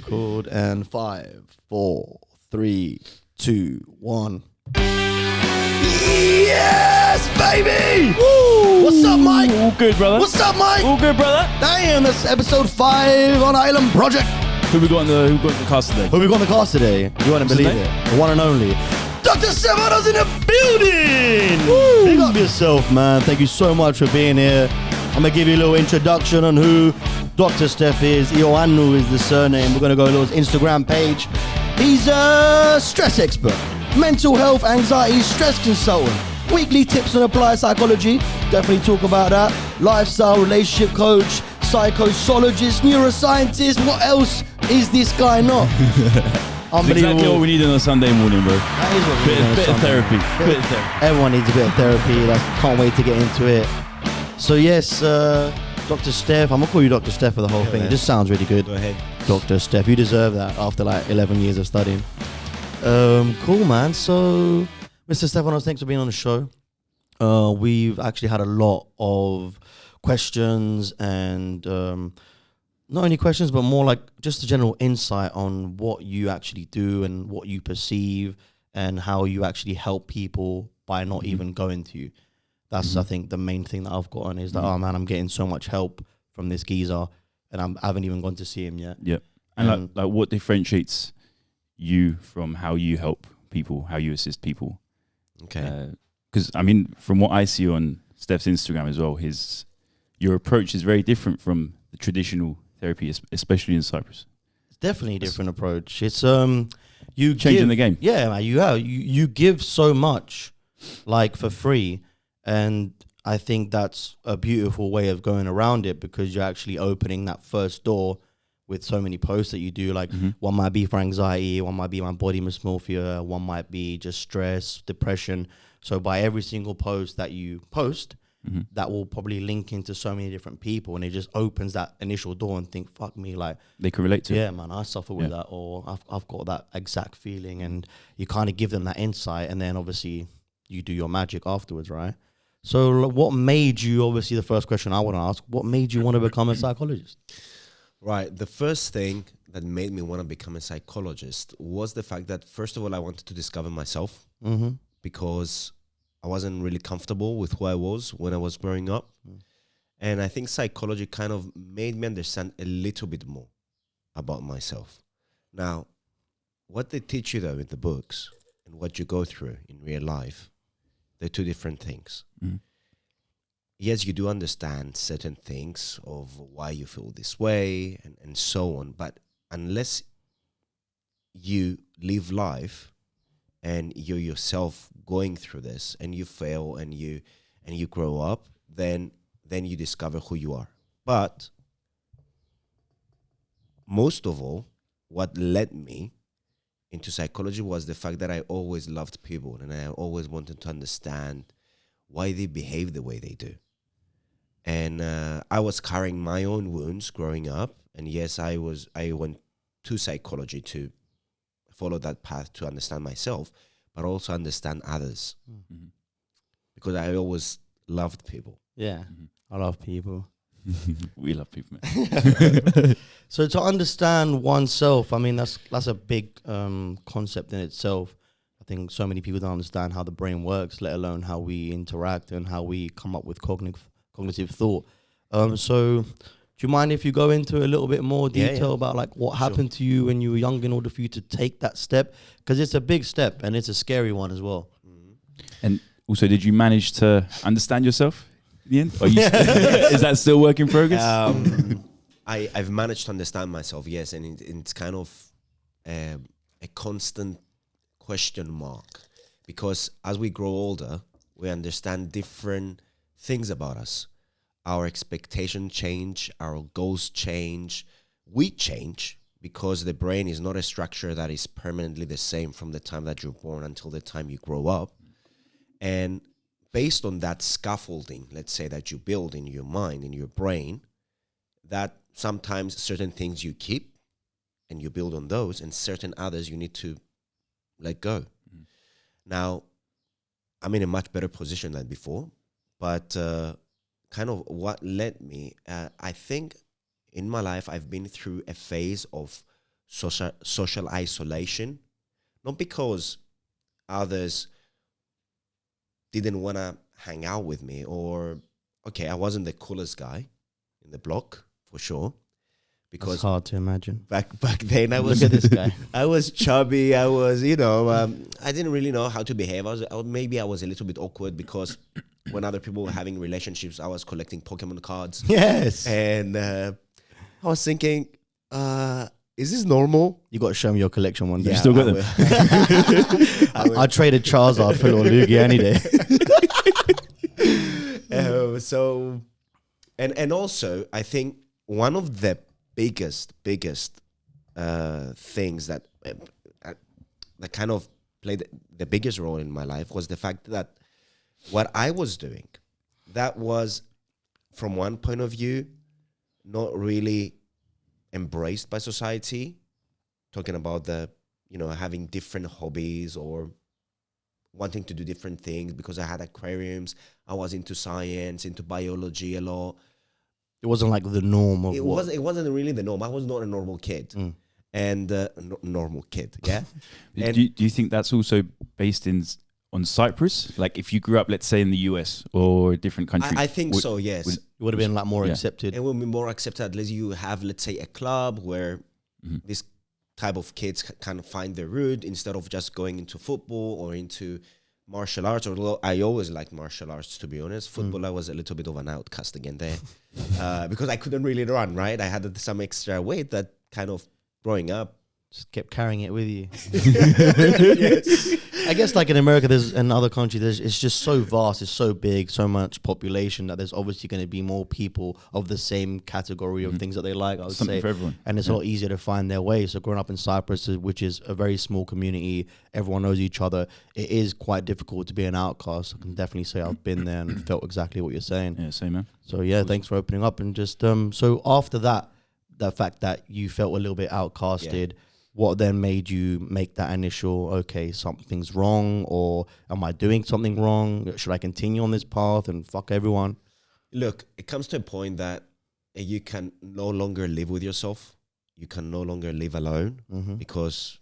Record and 5, 4, 3, 2, 1. Yes, baby! Woo! What's up, Mike? All good, brother. What's up, Mike? All good, brother. Damn, that's episode 5 on Island Project. Who we got on the cast today? Who we got on the cast today? You won't believe it. The one and only Dr. Stephanos in the building! Woo! Big up yourself, man. Thank you so much for being here. I'm going to give you a little introduction on who Dr. Steph is. Ioannou is the surname. We're going to go to his Instagram page. He's a stress expert, mental health, anxiety, stress consultant, weekly tips on applied psychology. Definitely talk about that. Lifestyle, relationship coach, psychophysiologist, neuroscientist. What else is this guy not? Unbelievable. Exactly what we need on a Sunday morning, bro. That is what we need on a Bit of Sunday. therapy. Bit of therapy. Everyone needs a bit of therapy. Can't wait to get into it. So yes, Dr. Steph, I'm going to call you Dr. Steph for the whole thing. Man. It just sounds really good. Go ahead. Dr. Steph, you deserve that after like 11 years of studying. Cool, man. So, Mr. Stephanos, thanks for being on the show. We've actually had a lot of questions and not only questions, but more like just a general insight on what you actually do and what you perceive and how you actually help people by not even going to you. That's, I think, the main thing that I've gotten is that, oh man, I'm getting so much help from this geezer and I haven't even gone to see him yet. Yeah. And like what differentiates you from how you help people, how you assist people? Okay. Because, I mean, from what I see on Steph's Instagram as well, your approach is very different from the traditional therapy, especially in Cyprus. It's definitely a different approach. It's you Changing the game. Yeah, man, you give so much like for free. And I think that's a beautiful way of going around it because you're actually opening that first door with so many posts that you do. Like one might be for anxiety, one might be my body dysmorphia, one might be just stress, depression. So by every single post that you post, that will probably link into so many different people and it just opens that initial door and think, fuck me, like They can relate to it. yeah, man, I suffer with that, or I've got that exact feeling, and you kind of give them that insight, and then obviously you do your magic afterwards, right? So what made you, obviously the first question I want to ask, what made you want to become a psychologist? Right. The first thing that made me want to become a psychologist was the fact that, first of all, I wanted to discover myself because I wasn't really comfortable with who I was when I was growing up. And I think psychology kind of made me understand a little bit more about myself. Now, what they teach you, though, in the books and what you go through in real life, they're two different things. Yes, you do understand certain things of why you feel this way and so on. But unless you live life and you're yourself going through this and you fail and you grow up, then you discover who you are. But most of all, what led me into psychology was the fact that I always loved people and I always wanted to understand why they behave the way they do. And I was carrying my own wounds growing up. And yes, I went to psychology to follow that path to understand myself, but also understand others. Because I always loved people. Yeah, I love people. We love people, man. So to understand oneself, I mean, that's a big concept in itself. I think so many people don't understand how the brain works, let alone how we interact and how we come up with cognitive thought. So do you mind if you go into a little bit more detail about like what happened to you when you were young in order for you to take that step? Because it's a big step and it's a scary one as well. And also, did you manage to understand yourself in the end? Or is that still work in progress? I've managed to understand myself, yes, and it's kind of a constant question mark because as we grow older, we understand different things about us. Our expectations change, our goals change, we change because the brain is not a structure that is permanently the same from the time that you're born until the time you grow up. And based on that scaffolding, let's say that you build in your mind, in your brain, that sometimes certain things you keep and you build on those, and certain others you need to let go. Now, I'm in a much better position than before, but kind of what led me, I think in my life I've been through a phase of social isolation, not because others didn't want to hang out with me, or I wasn't the coolest guy in the block for sure, because It's hard to imagine. back then I was Look at this guy. I was chubby. I was, I didn't really know how to behave. Maybe I was a little bit awkward because when other people were having relationships, I was collecting Pokemon cards. Yes. And I was thinking, is this normal? You got to show me your collection one day. You still got them? I traded Charizard for little Lugia any day. So, and also, I think one of the biggest things that kind of played the biggest role in my life was the fact that what I was doing, that was, from one point of view, not really embraced by society. Talking about having different hobbies or wanting to do different things, because I had aquariums. I was into science, into biology a lot. It wasn't like the norm of It wasn't really the norm. I was not a normal kid. And normal kid, yeah. And do you think that's also based on Cyprus? Like if you grew up, let's say, in the US or a different country? I think so, yes. It would have been like more accepted. It would be more accepted unless you have, let's say, a club where this type of kids kind of find their route, instead of just going into football or into martial arts. Although I always liked martial arts, to be honest. Football, I was a little bit of an outcast again there, because I couldn't really run, right? I had some extra weight that kind of growing up Just kept carrying it with you. yes. I guess like in America, there's in other countries, it's just so vast, it's so big, so much population that there's obviously going to be more people of the same category of things that they like, I would Something say. for everyone. And it's a lot easier to find their way. So growing up in Cyprus, which is a very small community, everyone knows each other, it is quite difficult to be an outcast. I can definitely say I've been there and felt exactly what you're saying. Yeah, same, man. So yeah, thanks for opening up. And just so after that, the fact that you felt a little bit outcasted, what then made you make that initial, okay, something's wrong, or am I doing something wrong? Should I continue on this path and fuck everyone? Look, it comes to a point that you can no longer live with yourself. You can no longer live alone, because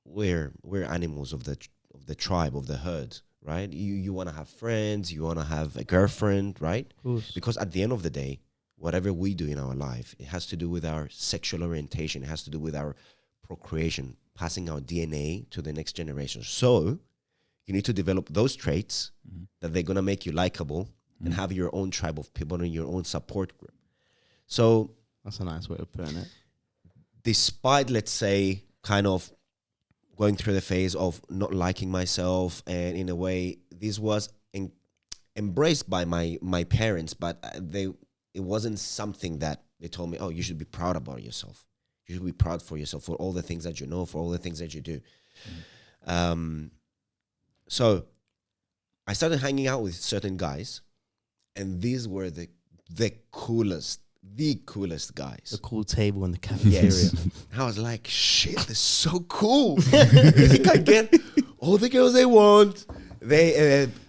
we're animals of the tribe, of the herd, right? You want to have friends, you want to have a girlfriend, right? Because at the end of the day, whatever we do in our life, it has to do with our sexual orientation. It has to do with our procreation, passing our DNA to the next generation. So you need to develop those traits that they're going to make you likable and have your own tribe of people and your own support group. So That's a nice way of putting it. Despite, let's say, kind of going through the phase of not liking myself, and in a way, this was embraced by my parents, but it wasn't something that they told me, oh, you should be proud about yourself. You should be proud for yourself, for all the things that you know, for all the things that you do. So I started hanging out with certain guys, and these were the coolest guys. The cool table in the cafeteria. Yes. I was like, shit, this is so cool. They can get all the girls they want.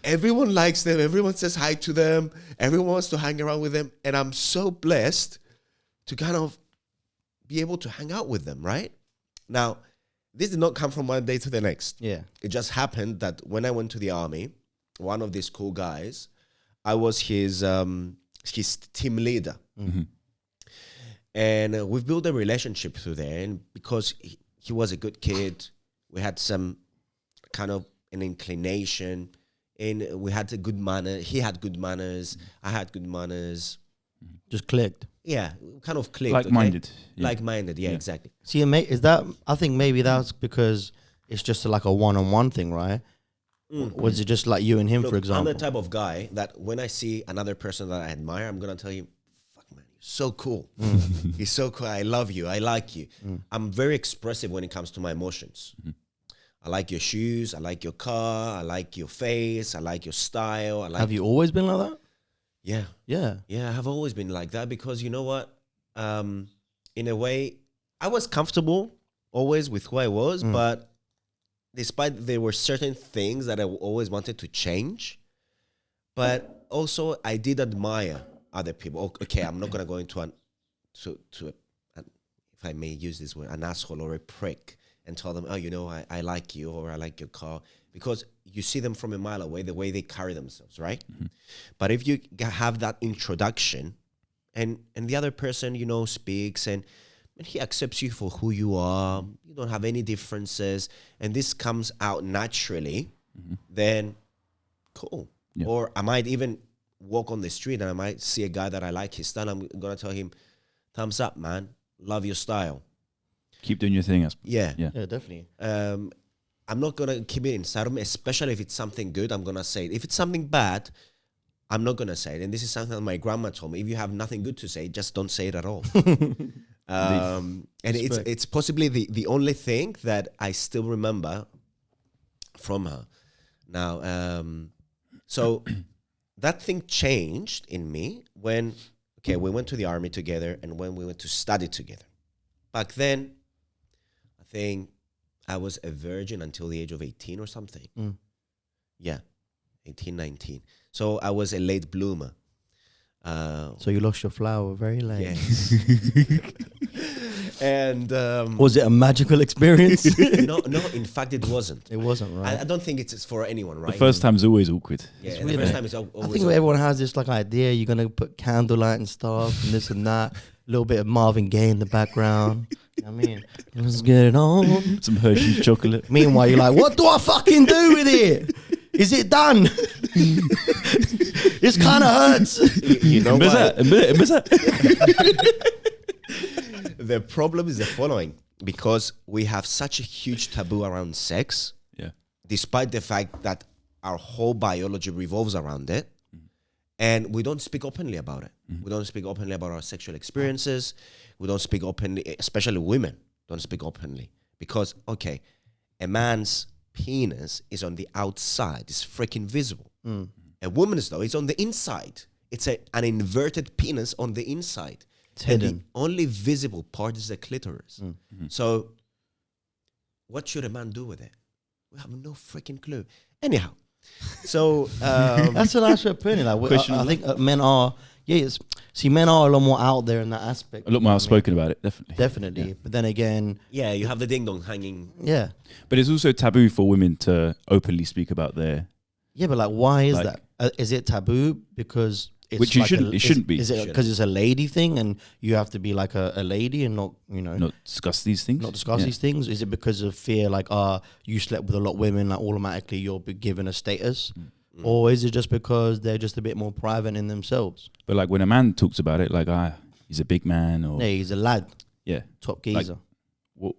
Everyone likes them. Everyone says hi to them. Everyone wants to hang around with them. And I'm so blessed to kind of be able to hang out with them, right? Now, this did not come from one day to the next. Yeah. It just happened that when I went to the army, one of these cool guys, I was his team leader. And we've built a relationship through there. And because he was a good kid, we had some kind of an inclination, and we had a good manner. He had good manners. I had good manners. Just clicked. Yeah, kind of clicked. Like-minded. Okay? Yeah. Like-minded, yeah, exactly. See, is that, I think maybe that's because it's just like a one-on-one thing, right? Was it just like you and him, Look, for example? I'm the type of guy that when I see another person that I admire, I'm going to tell you, fuck man, you're so cool. He's so cool. I love you. I like you. I'm very expressive when it comes to my emotions. I like your shoes. I like your car. I like your face. I like your style. Have you always been like that? Yeah. Yeah. Yeah, I have always been like that because you know what? In a way, I was comfortable always with who I was, but despite there were certain things that I always wanted to change, but also I did admire other people. Okay, I'm not going to go into if I may use this word, an asshole or a prick, and tell them, oh, you know, I like you, or I like your car, because you see them from a mile away, the way they carry themselves, right? But if you have that introduction, and the other person, you know, speaks, and he accepts you for who you are, you don't have any differences, and this comes out naturally, then cool. Yeah. Or I might even walk on the street and I might see a guy that I like his style. I'm going to tell him, thumbs up, man. Love your style. Keep doing your thing. Yeah. Yeah, definitely. I'm not going to keep it inside of me, especially if it's something good, I'm going to say it. If it's something bad, I'm not going to say it. And this is something that my grandma told me. If you have nothing good to say, just don't say it at all. And it's possibly the only thing that I still remember from her. Now, so that thing changed in me when, we went to the army together and when we went to study together. Back then, I think I was a virgin until the age of 18 or something. Yeah, 18, 19. So I was a late bloomer. So you lost your flower very late. Yes. And was it a magical experience? no, in fact, it wasn't. It wasn't, right? I don't think it's for anyone, right? The first time's always awkward. Yeah, weird, the first eh? time is always. I think everyone has this like idea you're gonna put candlelight and stuff and this and that. A little bit of Marvin Gaye in the background. I mean, let's get it on. Some Hershey's chocolate. Meanwhile, you're like, what do I fucking do with it? Is it done? This kind of hurts. You know what? The problem is the following, because we have such a huge taboo around sex, despite the fact that our whole biology revolves around it, and we don't speak openly about it. We don't speak openly about our sexual experiences. We don't speak openly, especially women don't speak openly, because, a man's penis is on the outside. It's freaking visible. A woman's, though, is on the inside. It's an inverted penis on the inside. It's hidden. The only visible part is the clitoris. So what should a man do with it? We have no freaking clue. Anyhow, so that's an actual opinion. Like, I think men are, men are a lot more out there in that aspect. A lot more outspoken about it, definitely. Definitely. Yeah. But then again, you have the ding dong hanging. Yeah. But it's also taboo for women to openly speak about their. Yeah, but like, why is that? Is it taboo because it's which like it shouldn't be. Is it because it's a lady thing and you have to be like a lady and not, not discuss these things? Not discuss these things? Is it because of fear, like, you slept with a lot of women, like automatically you'll be given a status? Or is it just because they're just a bit more private in themselves? But like when a man talks about it, like, he's a big man, or he's a lad. Yeah. Top geezer. Like,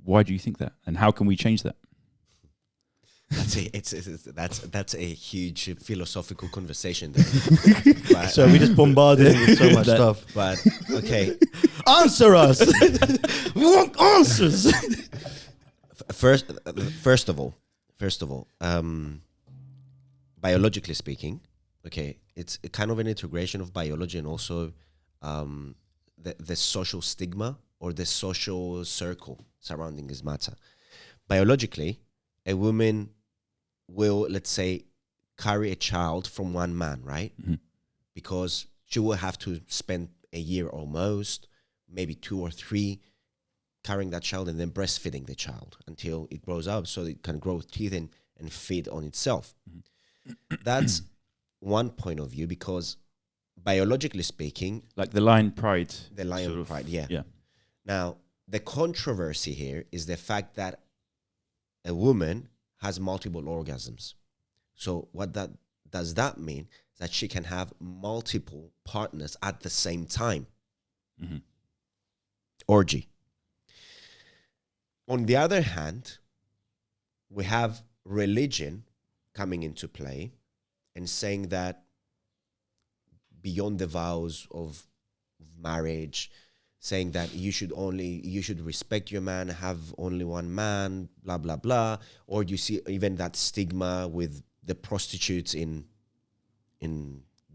why do you think that? And how can we change that? That's a huge philosophical conversation there. So we just bombarded him with so much stuff. But answer us. We want answers. First of all, biologically speaking, it's a kind of an integration of biology and also the social stigma or the social circle surrounding this matter. Biologically, a woman will, let's say, carry a child from one man, right? Because she will have to spend a year almost, maybe 2 or 3, carrying that child and then breastfeeding the child until it grows up so it can grow teeth and feed on itself. That's one point of view, because biologically speaking, like the lion pride. The lion pride, yeah. Now, the controversy here is the fact that a woman has multiple orgasms. So what does that mean? That she can have multiple partners at the same time. Orgy. On the other hand, we have religion coming into play and saying that beyond the vows of marriage, saying that you should respect your man, have only one man, blah, blah, blah. Or you see even that stigma with the prostitutes in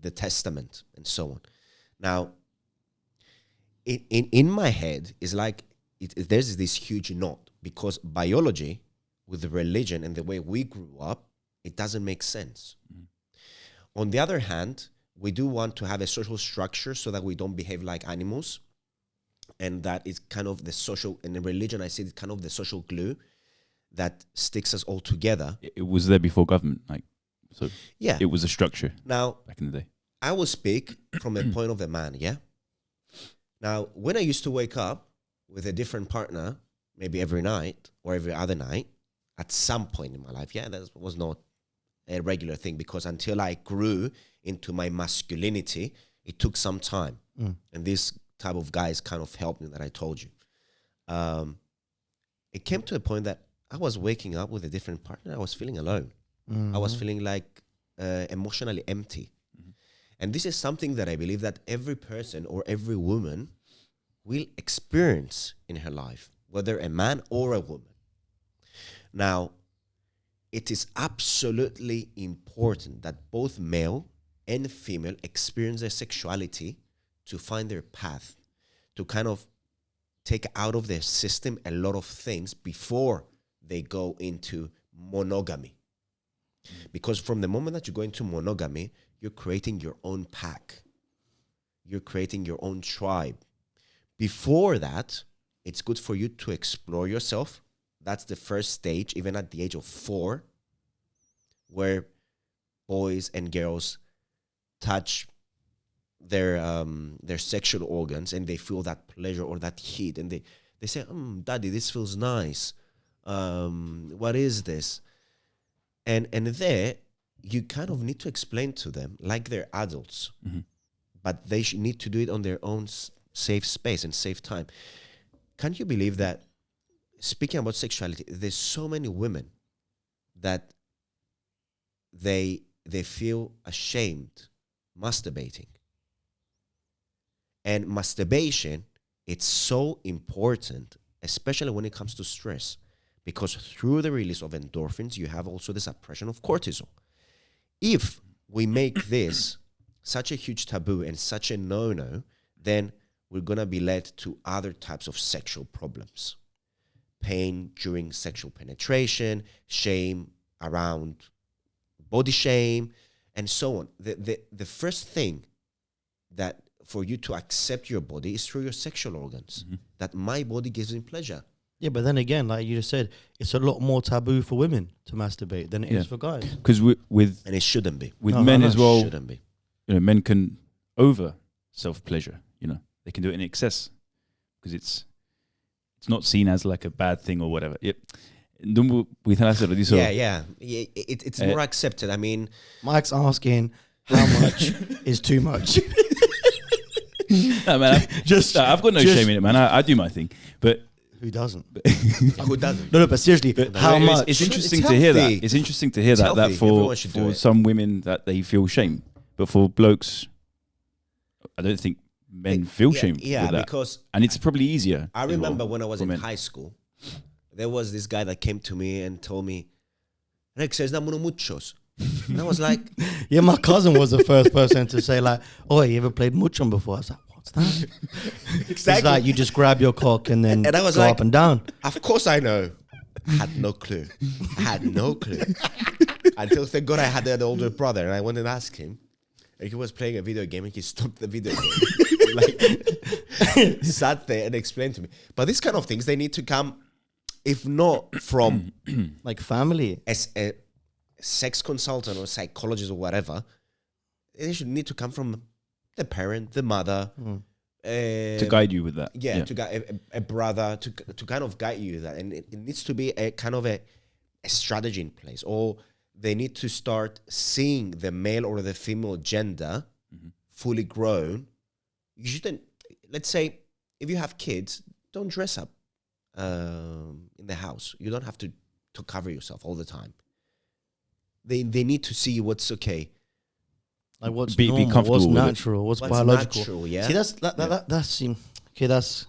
the Testament and so on. Now, in my head, is like, there's this huge knot, because biology with the religion and the way we grew up, it doesn't make sense. On the other hand, we do want to have a social structure so that we don't behave like animals. and that is kind of the social, in the religion I see it's kind of the social glue that sticks us all together. It was there before government, like, so Yeah. it was a structure Now, back in the day. I will speak from the point of the man, yeah? Now, when I used to wake up with a different partner, maybe every night or every other night, at some point in my life, yeah, that was not a regular thing, because until I grew into my masculinity, it took some time. And this type of guys kind of helped me that I told you. It came to a point that I was waking up with a different partner. I was feeling alone. I was feeling like emotionally empty. And this is something that I believe that every person or every woman will experience in her life, whether a man or a woman. Now, it is absolutely important that both male and female experience their sexuality to find their path, to kind of take out of their system a lot of things before they go into monogamy. Because from the moment that you go into monogamy, you're creating your own pack. You're creating your own tribe. Before that, it's good for you to explore yourself. That's the first stage, even at the age of 4, where boys and girls touch their sexual organs and they feel that pleasure or that heat. And they say, Daddy, this feels nice. What is this? And there, you kind of need to explain to them like they're adults, but they need to do it on their own safe space and safe time. Can you believe that, speaking about sexuality, there's so many women that they feel ashamed masturbating. And masturbation, it's so important, especially when it comes to stress, because through the release of endorphins, you have also the suppression of cortisol. If we make this such a huge taboo and such a no-no, then we're going to be led to other types of sexual problems. Pain during sexual penetration, shame around body shame, and so on. The first thing that for you to accept your body is through your sexual organs, that my body gives me pleasure. Yeah, but then again, like you just said, it's a lot more taboo for women to masturbate than it is for guys. Because with And it shouldn't be. men as well, Shouldn't be. you know, men can over self-pleasure, you know. They can do it in excess because it's not seen as like a bad thing or whatever. Yep. Yeah. It's more accepted. I mean, Mike's asking how much is too much. No, man, I've got no shame in it, man. I do my thing, but who doesn't? who doesn't? No, but seriously, how much? It's interesting It's to hear that. healthy. It's interesting to hear It's that healthy. Everyone should do for it. some women that they feel shame, but for blokes, I don't think men feel shame. Yeah, with that. because and it's probably easier. I as remember well when I was for in men. high school, there was this guy that came to me and told me, Rex, there's not muchos. And I was like, Yeah, my cousin was the first person to say like, "Oh, you ever played muchon before?" I was like, "What's that?" It's like you just grab your cock and then And I was go like- up and down. of course I know. I had no clue. Until, thank God, I had an older brother and I went and asked him. And he was playing a video game and he stopped the video game. Like, sat there and explained to me. But these kind of things, they need to come, if not from Like family. as a sex consultant or psychologist or whatever, they should need to come from the parent, the mother, to guide you with that. to guide a brother to kind of guide you that, and it needs to be a kind of a strategy in place, or they need to start seeing the male or the female gender fully grown. You shouldn't, let's say, if you have kids, don't dress up in the house. You don't have to cover yourself all the time. They need to see what's okay. Like what's Be normal, comfortable what's with it. natural, what's What's biological. natural, yeah? See, that's okay. That's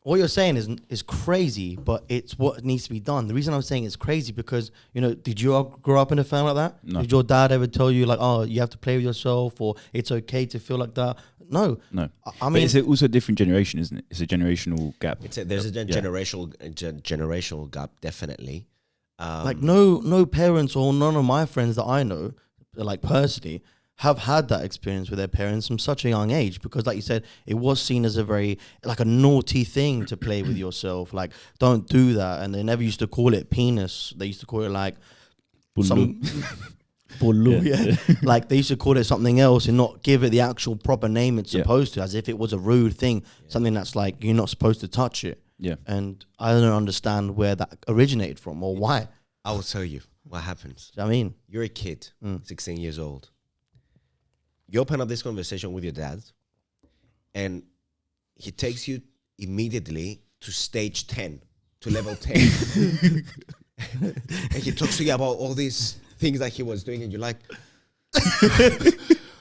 what you're saying is crazy, but it's what needs to be done. The reason I'm saying it's crazy because, you know, did you all grow up in a family like that? No. Did your dad ever tell you like, oh, you have to play with yourself, or it's okay to feel like that? No. No. I But mean, it's also a different generation, isn't it? It's a generational gap. There's a generational gap, definitely. like no parents or none of my friends that I know, like personally, have had that experience with their parents from such a young age, because like you said, it was seen as a very like a naughty thing to play with yourself. Like, don't do that. And they never used to call it penis. They used to call it like some Bulu, yeah. Like they used to call it something else and not give it the actual proper name it's supposed to, as if it was a rude thing, something that's like you're not supposed to touch it. Yeah. And I don't understand where that originated from or why. I will tell you what happens. I mean, You're a kid, 16 years old. You open up this conversation with your dad, and he takes you immediately to stage 10, to level 10. And he talks to you about all these things that he was doing, and you're like,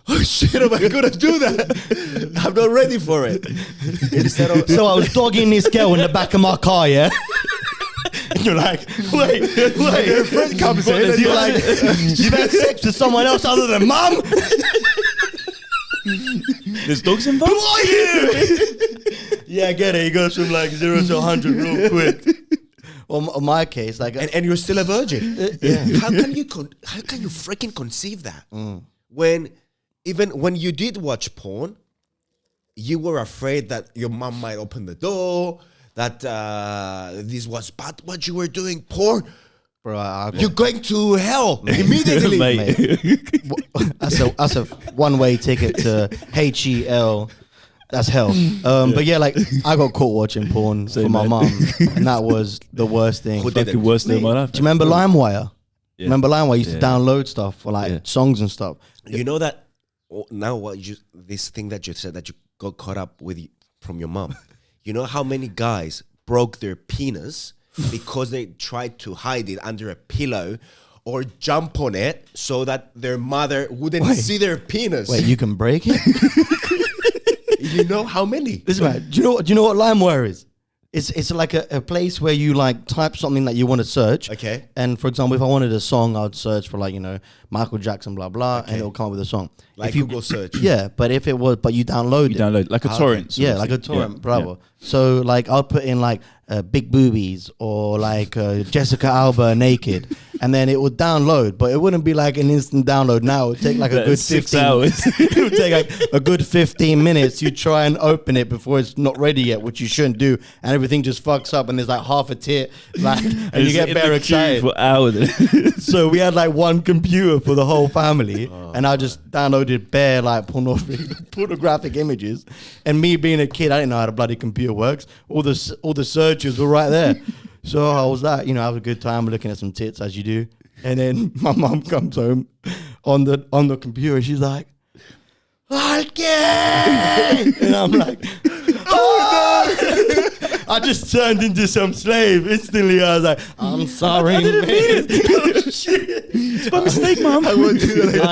oh shit, am I gonna do that? I'm not ready for it. Instead of, so I was dogging this girl in the back of my car, yeah? And you're like, wait. your friend comes in, and You're like, you've had sex with someone else other than mum? There's dogs involved? Who are you? Yeah, I get it. He goes from like 0 to 100 real quick. On my case, like, and you're still a virgin. How can you freaking conceive that? When even when you did watch porn, you were afraid that your mom might open the door, that this was bad what you were doing, porn. bro, You're going to hell immediately. Mate. That's a one-way ticket to HEL. That's hell. But yeah, like I got caught watching porn for my mum, and that was the worst thing. Who Do did Fucking worst day of my life. you remember LimeWire? Yeah. Remember LimeWire? You used to Yeah. download stuff for like songs and stuff. You know that now this thing that you said that you got caught up with from your mom. You know how many guys broke their penis because they tried to hide it under a pillow or jump on it so that their mother wouldn't see their penis. Wait, you can break it? You know how many? Listen, man, do you know what LimeWire is? It's like a place where you like type something that you want to search. Okay. And for example, if I wanted a song, I'd search for like, Michael Jackson, blah, blah, and it'll come up with a song. Like if you Google search. Yeah, but if it was, but you download You it. download like a torrent. sort Yeah, of like a thing. torrent, Yeah. bravo. Yeah. So like I'll put in like big boobies or like Jessica Alba naked, and then it would download, but it wouldn't be like an instant download. Now it would take like a That's good 6 15 hours. It would take like a good 15 minutes. You try and open it before it's not ready yet, which you shouldn't do, and everything just fucks up, and there's like half a tit, like, and you It's get in very the queue excited. for hours. So we had like one computer for the whole family, and I just downloaded bare like pornographic images. And me being a kid, I didn't know how the bloody computer works. All the searches were right there. So I was like, have a good time looking at some tits as you do. And then my mom comes home on the computer. She's like, "Okay," and I'm like, "Oh no!" I just turned into some slave instantly. I was like, "I'm sorry, I didn't mean it. Oh, shit. It's by mistake, mom. I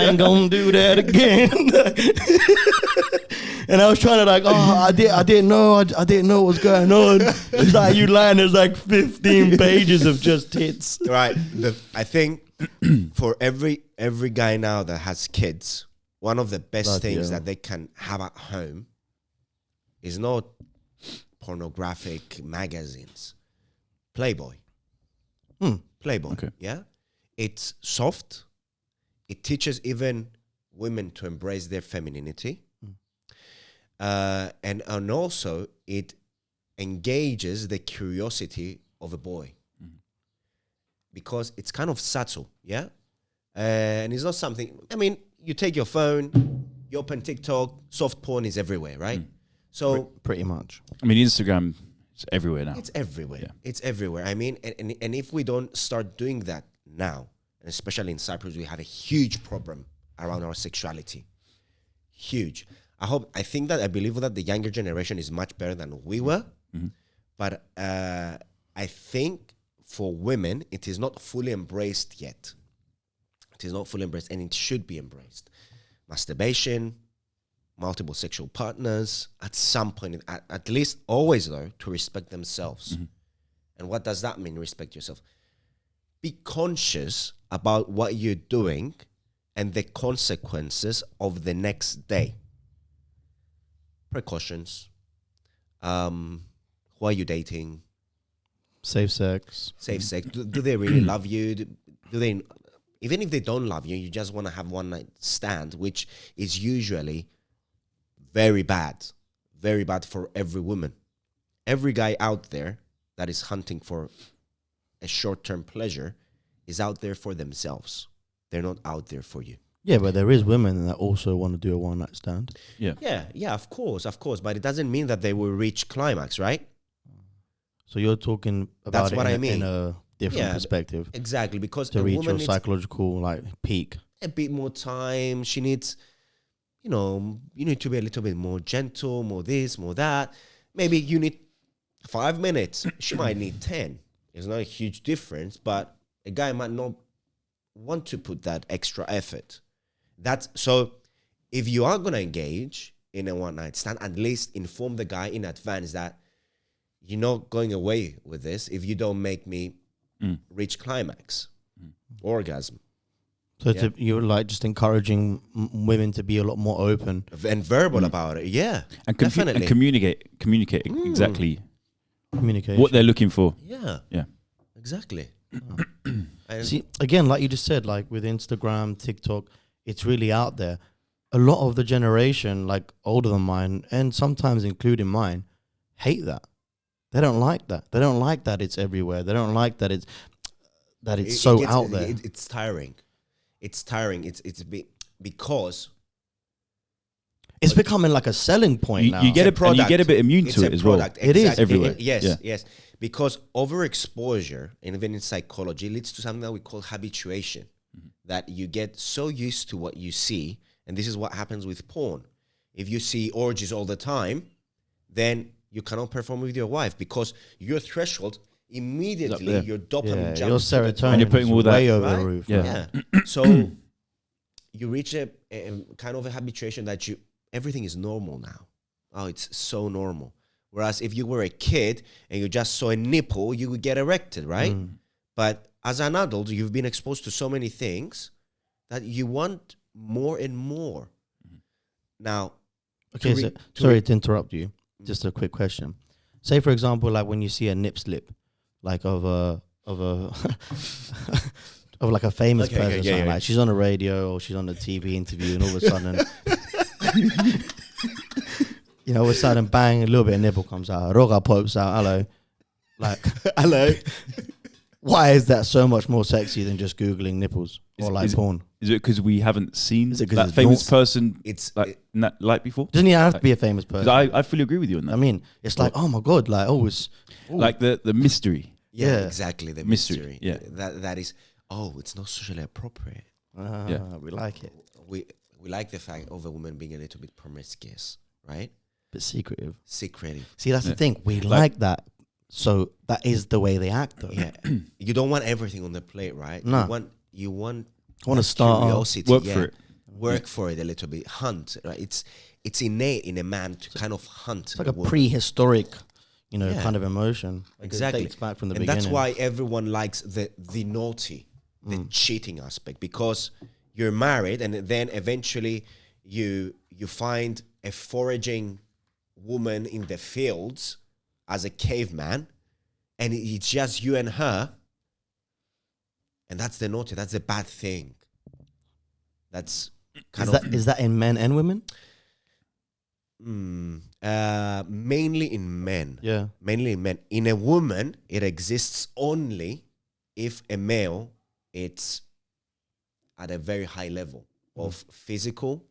ain't gonna do that again." And I was trying to like, I didn't know what was going on. It's like you lying. There's like 15 pages of just tits. Right. I think for every guy now that has kids, one of the best Bloody things hell. that they can have at home is not pornographic magazines. Playboy. Playboy. Okay. Yeah. It's soft. It teaches even women to embrace their femininity. And also it engages the curiosity of a boy. Because it's kind of subtle, yeah? And it's not something, you take your phone, you open TikTok, soft porn is everywhere, right? So Pretty much. Instagram is everywhere now. it's everywhere. Yeah. It's everywhere. And if we don't start doing that now, and especially in Cyprus, we have a huge problem around our sexuality. Huge. I believe that the younger generation is much better than we were. But I think for women, it is not fully embraced yet. It is not fully embraced, and it should be embraced. Masturbation, multiple sexual partners, at some point, at least always though, to respect themselves. And what does that mean, respect yourself? Be conscious about what you're doing and the consequences of the next day. Precautions. Who are you dating? Safe sex. Safe sex. Do they really love you? Do they even if they don't love you, you just want to have one night stand, which is usually very bad for every woman. Every guy out there that is hunting for a short-term pleasure is out there for themselves. They're not out there for you. Yeah, but there is women that also want to do a one-night stand. Yeah, of course. But it doesn't mean that they will reach climax, right? So you're talking about That's what I mean. In a different perspective. Exactly, because To a reach woman your needs psychological like peak. a bit more time. She needs, you need to be a little bit more gentle, more this, more that. Maybe you need 5 minutes. She might need 10. It's not a huge difference, but a guy might not want to put that extra effort. So if you are going to engage in a one-night stand, at least inform the guy in advance that you're not going away with this if you don't make me reach climax, orgasm. So you're like just encouraging women to be a lot more open And verbal about it, yeah. And, definitely. and communicate exactly communication. what they're looking for. Yeah, exactly. And See, again, like you just said, like with Instagram, TikTok, it's really out there. A lot of the generation, like older than mine, and sometimes including mine, hate that. They don't like that. They don't like that it's everywhere. They don't like that it's so out there. It's tiring. It's tiring. Because it's becoming like a selling point now. You get a bit immune to it as well. It is everywhere. Yes. Because overexposure, and even in psychology, leads to something that we call habituation. That you get so used to what you see, and this is what happens with porn. If you see orgies all the time, then you cannot perform with your wife because your threshold immediately, your dopamine jumps. Your serotonin, you're putting all that way over right? the roof. Yeah. So you reach a kind of a habituation that everything is normal now. Oh, it's so normal. Whereas if you were a kid and you just saw a nipple, you would get erected, right? But as an adult, you've been exposed to so many things that you want more and more. Now, Okay, sorry to interrupt you. Just a quick question. Say, for example, like when you see a nip slip, like of a of like a famous person, or something. Like she's on the radio or she's on a TV interview, and all of a sudden, all of a sudden, bang, a little bit of nipple comes out. Roga pops out. Hello, like hello. Why is that so much more sexy than just Googling nipples or porn? Is it because we haven't seen that it's famous person like before? Doesn't he have to be a famous person? I fully agree with you on that. I mean, it's like, oh my God, like always. Like the mystery. Yeah, exactly. The mystery. Yeah. That is, it's not socially appropriate. We like it. We like the fact of a woman being a little bit promiscuous, right? But secretive. Secretive. See, that's the thing. We like that. So that is the way they act, though. Yeah. You don't want everything on the plate, right? No. You want to start curiosity. Work for it. Work for it a little bit. Hunt, right? It's innate in a man to kind of hunt. It's like a prehistoric, kind of emotion. Exactly. It dates back from the and beginning. that's why everyone likes the naughty, the cheating aspect, because you're married and then eventually you find a foraging woman in the fields as a caveman, and it's just you and her, and that's the naughty, that's the bad thing. That's is that in men and women? Mainly in men. Yeah. Mainly in men. In a woman, it exists only if a male, it's at a very high level of physical,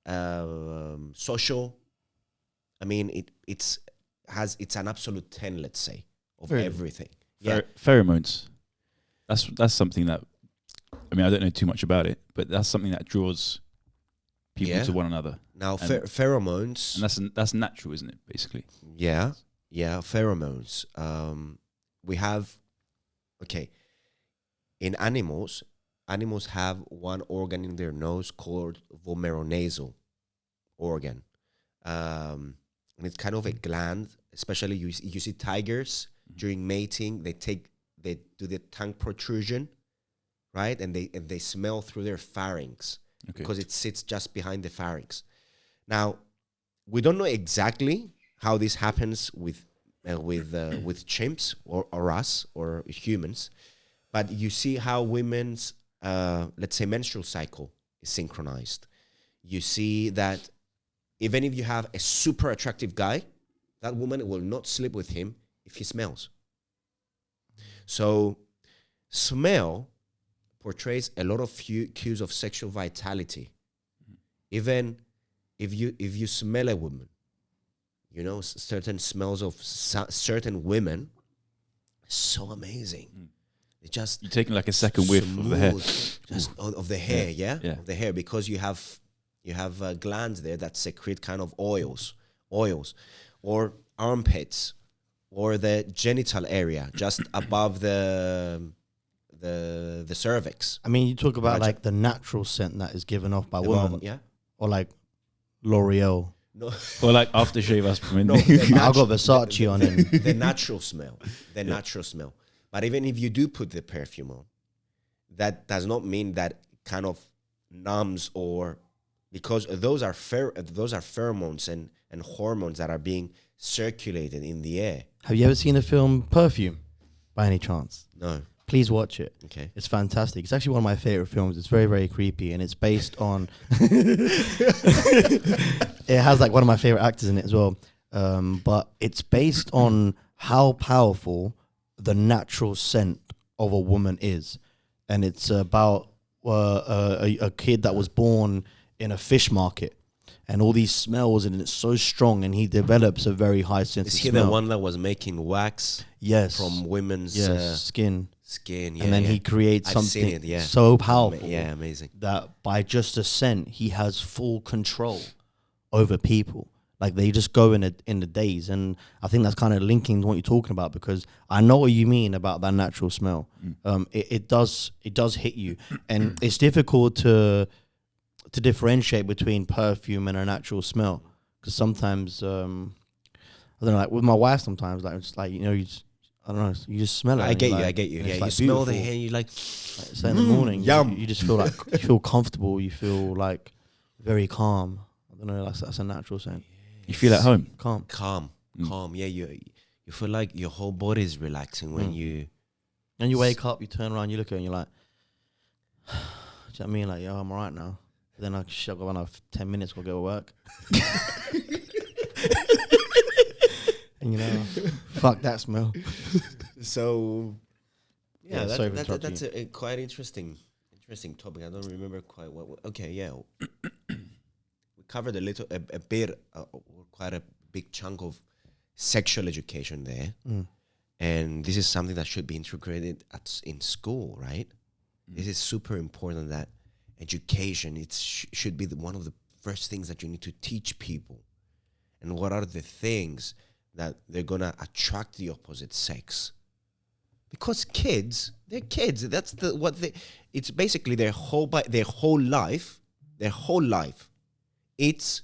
social. I mean, it's an absolute 10, let's say, of everything. Pheromones. That's something that, I mean, I don't know too much about it, but that's something that draws people to one another. Now, pheromones, and that's natural, isn't it? Basically. Yeah, pheromones. We have, in animals have one organ in their nose called vomeronasal organ. And it's kind of a gland, especially you see tigers during mating, they do the tongue protrusion, right? And they smell through their pharynx because it sits just behind the pharynx. Now, we don't know exactly how this happens with chimps or us or humans, But you see how women's, let's say, menstrual cycle is synchronized. You see that even if you have a super attractive guy, that woman will not sleep with him if he smells. So smell portrays a lot of cues of sexual vitality. Even if you smell a woman, you know, certain smells of certain women, so amazing. It just You're taking like a second whiff of the hair. Just of the hair, yeah? Of the hair, because you have glands there that secrete kind of oils, or armpits, or the genital area just above the cervix. I mean, you talk about like the natural scent that is given off by women, yeah, or like L'Oreal. No, Or like aftershave aspirin. no, I got Versace on it. the natural smell, natural smell. But even if you do put the perfume on, that does not mean that kind of numbs, or because those are pheromones and hormones that are being circulated in the air. Have you ever seen the film Perfume, by any chance? No. Please watch it. Okay. It's fantastic. It's actually one of my favorite films. It's very, very creepy, and it's based on. It has like one of my favorite actors in it as well. But it's based on how powerful the natural scent of a woman is, and it's about a kid that was born in a fish market, and all these smells, and it's so strong, and he develops a very high sense Is of he smell. the one that was making wax from women's skin? Skin, and then he creates I've seen something it, so powerful. Amazing. That by just a scent, he has full control over people. Like they just go in the days, and I think that's kind of linking to what you're talking about, because I know what you mean about that natural smell. It does hit you, and it's difficult to differentiate between perfume and a natural smell, because sometimes I don't know, like with my wife, sometimes like it's like, you know, I don't know, you just smell it. I get you. Yeah, like you smell the beautiful. hair, you like Say in the morning, yum. You just feel like you feel comfortable. You feel like very calm. I don't know, that's a natural scent. You feel at home. calm. Yeah, you feel like your whole body is relaxing when you. And you wake up, you turn around, you look at it, and you're like, do you know what I mean? Like, yo, I'm all right now. But then I've got another 10 minutes, go to work. And you know, fuck that smell. So, yeah, sorry for that's interrupting a quite interesting topic. I don't remember quite what. Okay, yeah, we covered a bit, quite a big chunk of sexual education there, and this is something that should be integrated in school, right? This is super important. That education should be one of the first things that you need to teach people, and what are the things that they're gonna attract the opposite sex. Because they're kids. That's it's basically their whole life. It's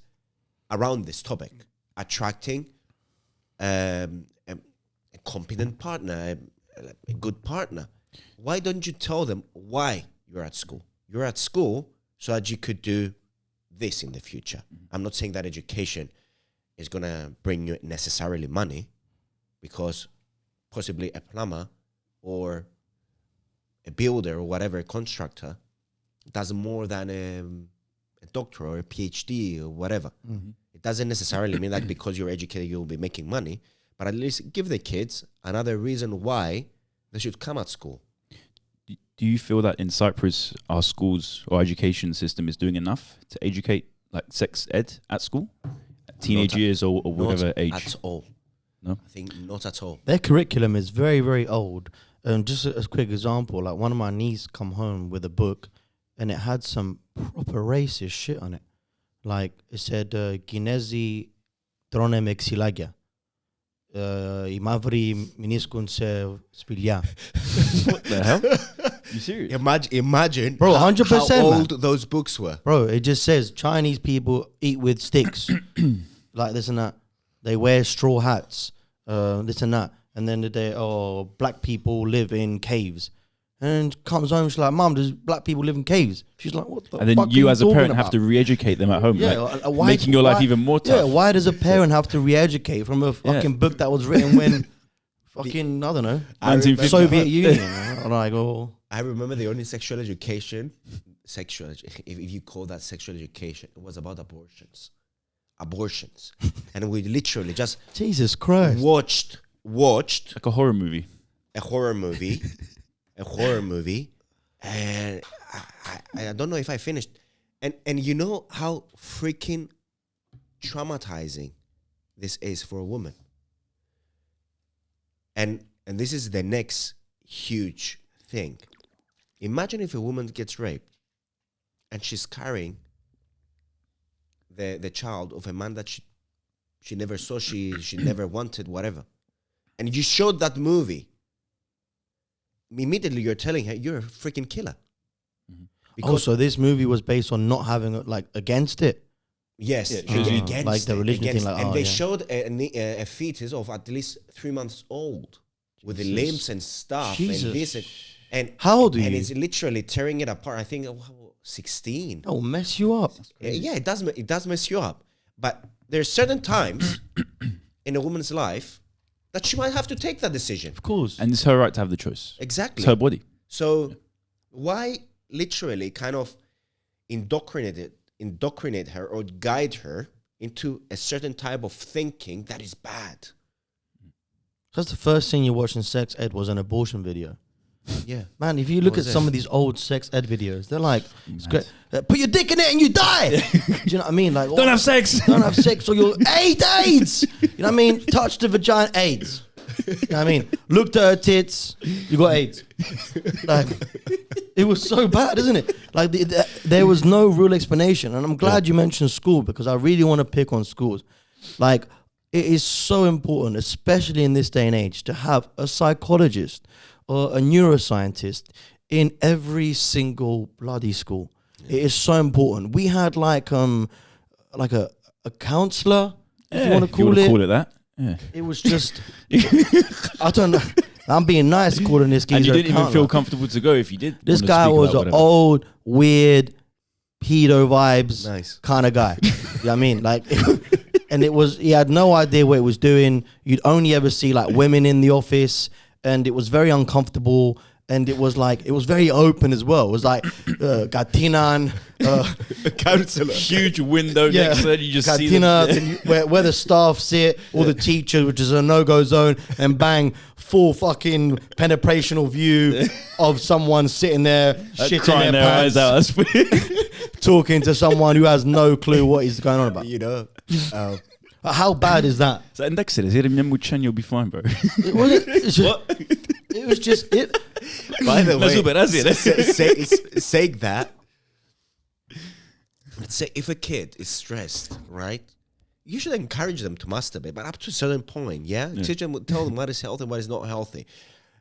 around this topic, attracting a competent partner, a good partner. Why don't you tell them why you're at school? You're at school so that you could do this in the future. I'm not saying that education is going to bring you necessarily money, because possibly a plumber or a builder or whatever, a constructor, does more than a doctor or a Ph.D. or whatever. It doesn't necessarily mean that because you're educated you'll be making money, but at least give the kids another reason why they should come at school. Do you feel that in Cyprus, our schools or education system is doing enough to educate like sex ed at school? Teenage years or whatever age? Not at all. No? I think not at all. Their curriculum is very, very old. Just a quick example, like one of my nieces come home with a book, and it had some proper racist shit on it. Like it said, Guinezi trone me xilagya. I mavri miniskun se spilya. What the hell? You serious? Imagine, Bro, how 100%, old those books were. Bro, it just says Chinese people eat with sticks, like this and that. They wear straw hats, this and that. And then black people live in caves. And comes home, she's like, Mum, does black people live in caves? She's like, what the fuck? And then you as a parent have to re-educate them at home, making your life even more tough. Yeah, why does a parent have to re-educate from a fucking book that was written when fucking, I don't know, 1950. Soviet Union. Like, oh, I remember the only sexual education, if you call that sexual education, it was about abortions. And we literally just Jesus Christ, watched Like a horror movie. a horror movie, and I don't know if I finished. And you know how freaking traumatizing this is for a woman. And this is the next huge thing. Imagine if a woman gets raped and she's carrying the child of a man that she never saw, she never wanted, whatever. And you showed that movie. Immediately you're telling her you're a freaking killer. Because so this movie was based on not having like against it. yes, Yeah, against like the religion against, thing, like, and they yeah. showed a fetus of at least 3 months old with the limbs and stuff Jesus. and this and How old are and you? it's literally tearing it apart. I think 16. That will mess you up. Yeah, it does mess you up. But there's certain times in a woman's life that she might have to take that decision. Of course. And it's her right to have the choice. Exactly. It's her body. So why literally kind of indoctrinate her or guide her into a certain type of thinking that is bad? That's the first thing you watched in sex ed was an abortion video. Yeah. Man, if you look at was some it? of these old sex ed videos, they're like, it's great. Put your dick in it and you die. Do you know what I mean? Like, Don't have sex. Don't have sex or you'll AIDS. You know what I mean? Touch the vagina, AIDS. You know what I mean? Looked at her tits, you got AIDS. Like, it was so bad, isn't it? Like, there was no real explanation. And I'm glad you mentioned school because I really want to pick on schools. Like, it is so important, especially in this day and age, to have a psychologist or a neuroscientist in every single bloody school. Yeah. It is so important. We had like a counselor, if you want to call call it that. Yeah. It was just, I don't know. I'm being nice calling this geezer. And you didn't even counselor. feel comfortable to go if you did. This want to guy speak was about an whatever. old, weird, pedo vibes Nice. kind of guy. You know what I mean? Like, and he had no idea what he was doing. You'd only ever see like women in the office, and it was very uncomfortable. And it was very open as well. It was like Gatinan, Counselor. Huge window next to it. You just see Gatinan, them. where the staff sit, or the teachers, which is a no-go zone, and bang, full fucking penetrational view of someone sitting there, shitting crying their their pants, eyes out. talking to someone who has no clue what he's going on about. You know. How bad is that? Så index är det. Ser du Chen, you'll be fine, bro. It was just it. By the way, super, that's it. say that. Let's say if a kid is stressed, right? You should encourage them to masturbate, but up to a certain point, yeah? Teach them, tell them what is healthy and what is not healthy.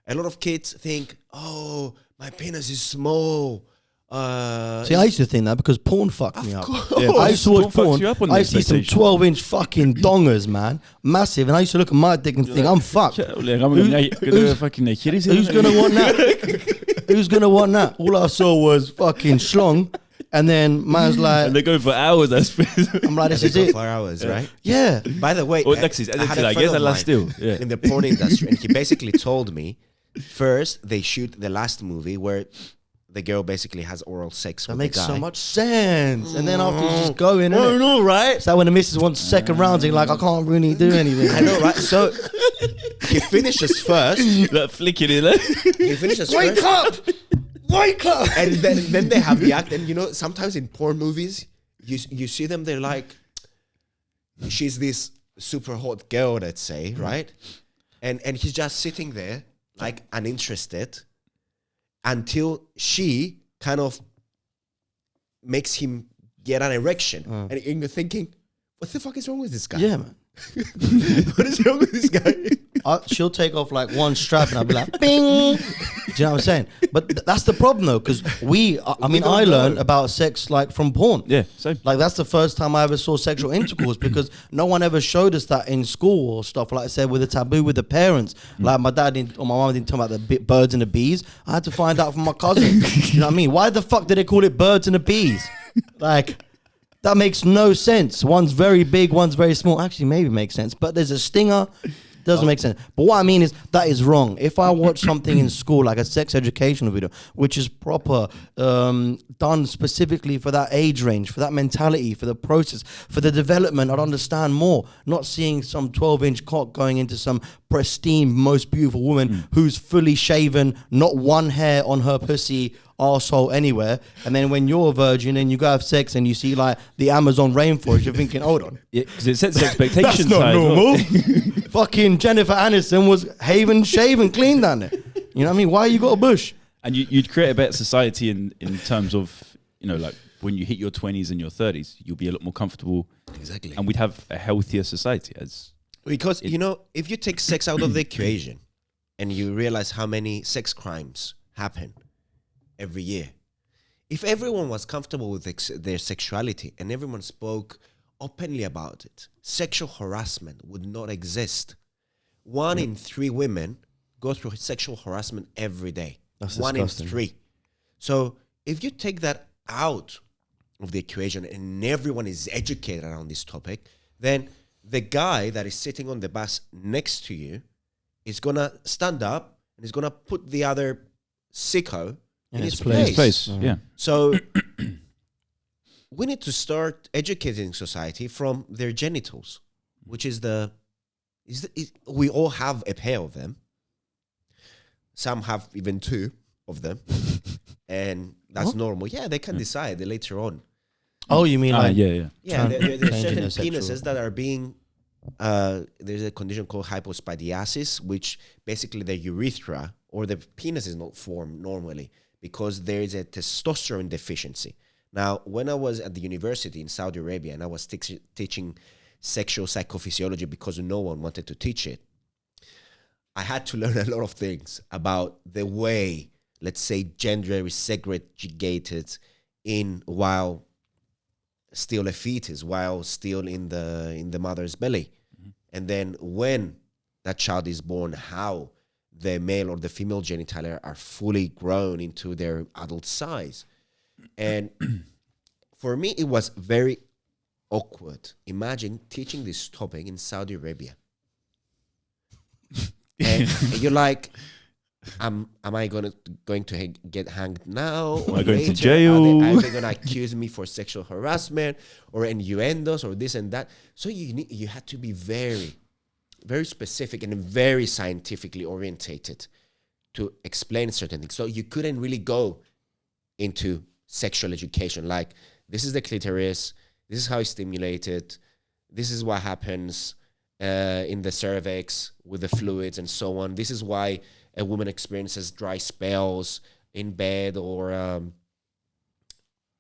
A lot of kids think, oh, my penis is small. See, I used to think that because porn fucked me up. Yeah, I used to watch porn fucks porn. you up on I the used to see some expectation. 12-inch fucking dongers, man. Massive. And I used to look at my dick and think, I'm fucked. Who's gonna want that? Who's gonna want that? All I saw was fucking schlong. And then man's like, And they go for hours. I'm like, this is it. 4 hours, right? Yeah. By the way, Or Alexis, I had a I friend guess of that last mine still. Yeah. in the porn industry, and he basically told me, first they shoot the last movie where the girl basically has oral sex That with makes the guy. so much sense. And then after you just go in, innit? know, right? So when the missus wants second rounds, you're like, I can't really do anything. I know, right? So he finishes first. That flicking in there. He finishes Wake first. up! Wake up! And then they have the act. And you know, sometimes in porn movies, you see them, they're like, she's this super hot girl, let's say, right? And he's just sitting there, like uninterested, until she kind of makes him get an erection. And you're thinking, what the fuck is wrong with this guy? Yeah, man. What is wrong with this guy? She'll take off like one strap and I'll be like, bing. Do you know what I'm saying? But that's the problem though, because I learned about sex like from porn. Yeah, same. Like that's the first time I ever saw sexual intercourse because no one ever showed us that in school or stuff. Like I said, with a taboo with the parents. Like my dad or my mom didn't talk about the birds and the bees. I had to find out from my cousin. You know what I mean? Why the fuck did they call it birds and the bees? Like, that makes no sense. One's very big, one's very small. Actually, maybe makes sense. But there's a stinger. doesn't make sense. But what I mean is that is wrong. If I watch something in school, like a sex educational video, which is proper, done specifically for that age range, for that mentality, for the process, for the development, I'd understand more. Not seeing some 12-inch cock going into some pristine, most beautiful woman who's fully shaven, not one hair on her pussy, arsehole anywhere, and then when you're a virgin and you go have sex and you see like the Amazon rainforest, you're thinking, hold on, because it sets expectations. that's not high as well. normal. Fucking Jennifer Aniston was shaven clean down there. You know what I mean? Why you got a bush? And you'd create a better society in terms of, you know, like when you hit your 20s and your 30s, you'll be a lot more comfortable. Exactly. And we'd have a healthier society because, you know, if you take sex out of the equation and you realize how many sex crimes happen every year, if everyone was comfortable with their sexuality and everyone spoke openly about it, sexual harassment would not exist. 1 in 3 women go through sexual harassment every day. That's 1 disgusting. in 3. So if you take that out of the equation and everyone is educated around this topic, then the guy that is sitting on the bus next to you is gonna stand up and is gonna put the other sicko in his place. Yeah. So we need to start educating society from their genitals, which is we all have a pair of them. Some have even 2 of them, and that's normal. Yeah, they can decide later on. Oh, you mean like yeah. Yeah, there's changing certain their sexual- penises that are being. There's a condition called hypospadiasis, which basically the urethra or the penis is not formed normally because there is a testosterone deficiency. Now, when I was at the university in Saudi Arabia and I was teaching sexual psychophysiology because no one wanted to teach it, I had to learn a lot of things about the way, let's say, gender is segregated while still a fetus, while still in the mother's belly. And then when that child is born, how the male or the female genitalia are fully grown into their adult size. And for me, it was very awkward. Imagine teaching this topic in Saudi Arabia. And you're like, am I going to get hanged now? Or Am I going to later? jail? Are they going to accuse me for sexual harassment or innuendos or this and that? So you had to be very, very specific and very scientifically orientated to explain certain things. So you couldn't really go into sexual education like, this is the clitoris, this is how it's stimulated, this is what happens in the cervix with the fluids and so on. This is why a woman experiences dry spells in bed, or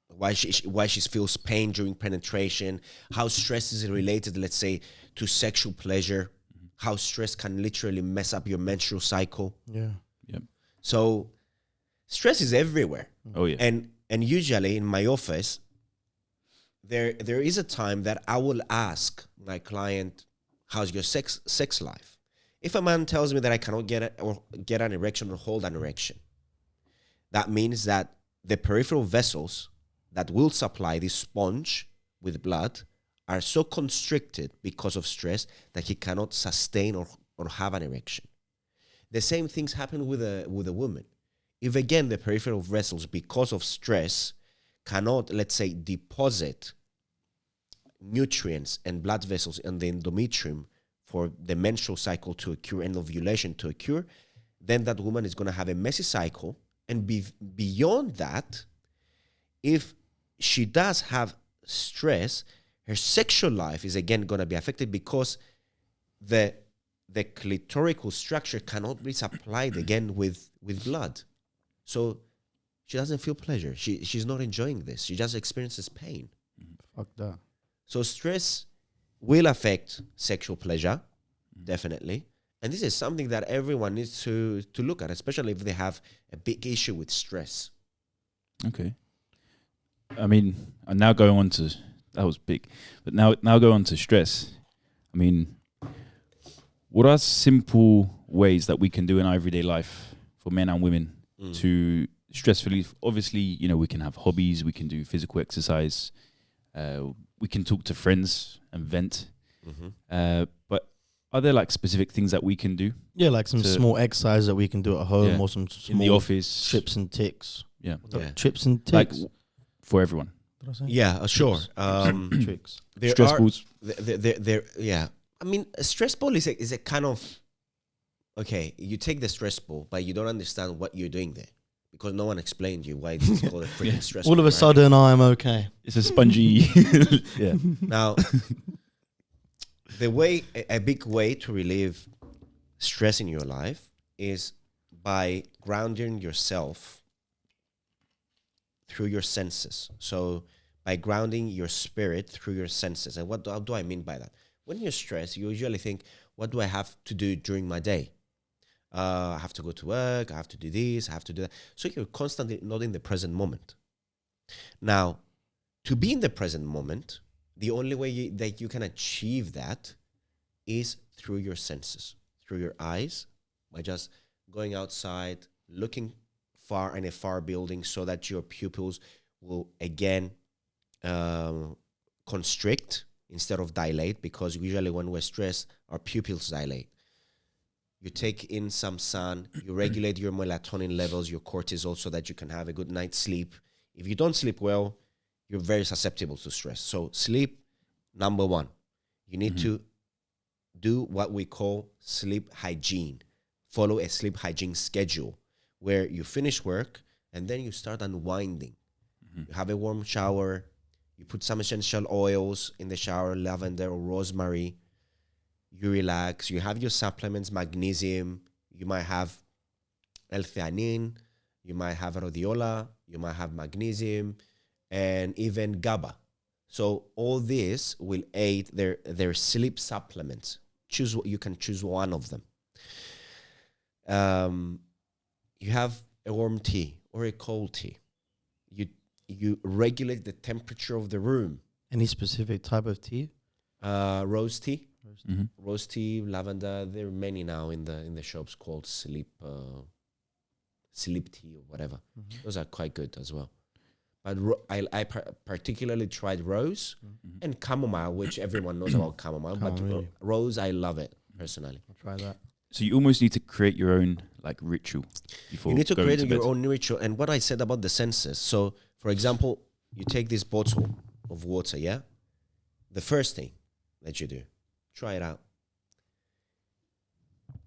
why she feels pain during penetration, how stress is related, let's say, to sexual pleasure, how stress can literally mess up your menstrual cycle. Yeah. Yep. So stress is everywhere. Oh yeah. And usually in my office, there is a time that I will ask my client, how's your sex life? If a man tells me that I cannot get an erection or hold an erection, that means that the peripheral vessels that will supply this sponge with blood are so constricted because of stress that he cannot sustain or have an erection. The same things happen with a woman. If again the peripheral vessels, because of stress, cannot, let's say, deposit nutrients and blood vessels in the endometrium for the menstrual cycle to occur and ovulation to occur, then that woman is going to have a messy cycle. And beyond that, if she does have stress, her sexual life is again going to be affected because the clitorical structure cannot be supplied again with blood. So she doesn't feel pleasure. She's not enjoying this. She just experiences pain. Fuck that. So stress will affect sexual pleasure, definitely. And this is something that everyone needs to look at, especially if they have a big issue with stress. Okay. I mean, I'm now going on to, that was big, but now go on to stress. I mean, what are simple ways that we can do in our everyday life for men and women to stress relief? Obviously, you know, we can have hobbies, we can do physical exercise, we can talk to friends and vent. But are there like specific things that we can do Yeah, like some small exercise that we can do at home, or some in the small office? trips and ticks. Yeah. Trips and Like ticks. for everyone. Did I say? Yeah, sure. Tricks. There Stress are, balls. there, yeah. I mean, a stress ball is a kind of, okay, you take the stress ball, but you don't understand what you're doing there because no one explained you why this is called a freaking stress ball. All of a right? sudden, I'm okay. It's a spongy. Yeah. Now, a big way to relieve stress in your life is by grounding yourself through your senses. So by grounding your spirit through your senses. And how do I mean by that? When you're stressed, you usually think, what do I have to do during my day? I have to go to work, I have to do this, I have to do that. So you're constantly not in the present moment. Now, to be in the present moment, the only way that you can achieve that is through your senses, through your eyes, by just going outside, looking far in a far building so that your pupils will again constrict instead of dilate, because usually when we're stressed, our pupils dilate. You take in some sun, you regulate your melatonin levels, your cortisol, so that you can have a good night's sleep. If you don't sleep well, you're very susceptible to stress. So sleep, number one. You need to do what we call sleep hygiene. Follow a sleep hygiene schedule where you finish work and then you start unwinding. You have a warm shower, you put some essential oils in the shower, lavender or rosemary. You relax, you have your supplements, magnesium, you might have L-theanine, you might have rhodiola, you might have magnesium, and even GABA. So all this will aid their sleep supplements. You can choose one of them. You have a warm tea or a cold tea. You regulate the temperature of the room. Any specific type of tea? Rose tea. Rose tea, lavender. There are many now in the shops called sleep tea or whatever. Those are quite good as well. But I particularly tried rose and chamomile, which everyone knows about chamomile. But rose, I love it personally. I'll try that. So you almost need to create your own like ritual before You need to going create to your bed. own ritual. And what I said about the senses. So, for example, you take this bottle of water, yeah? The first thing that you do, try it out.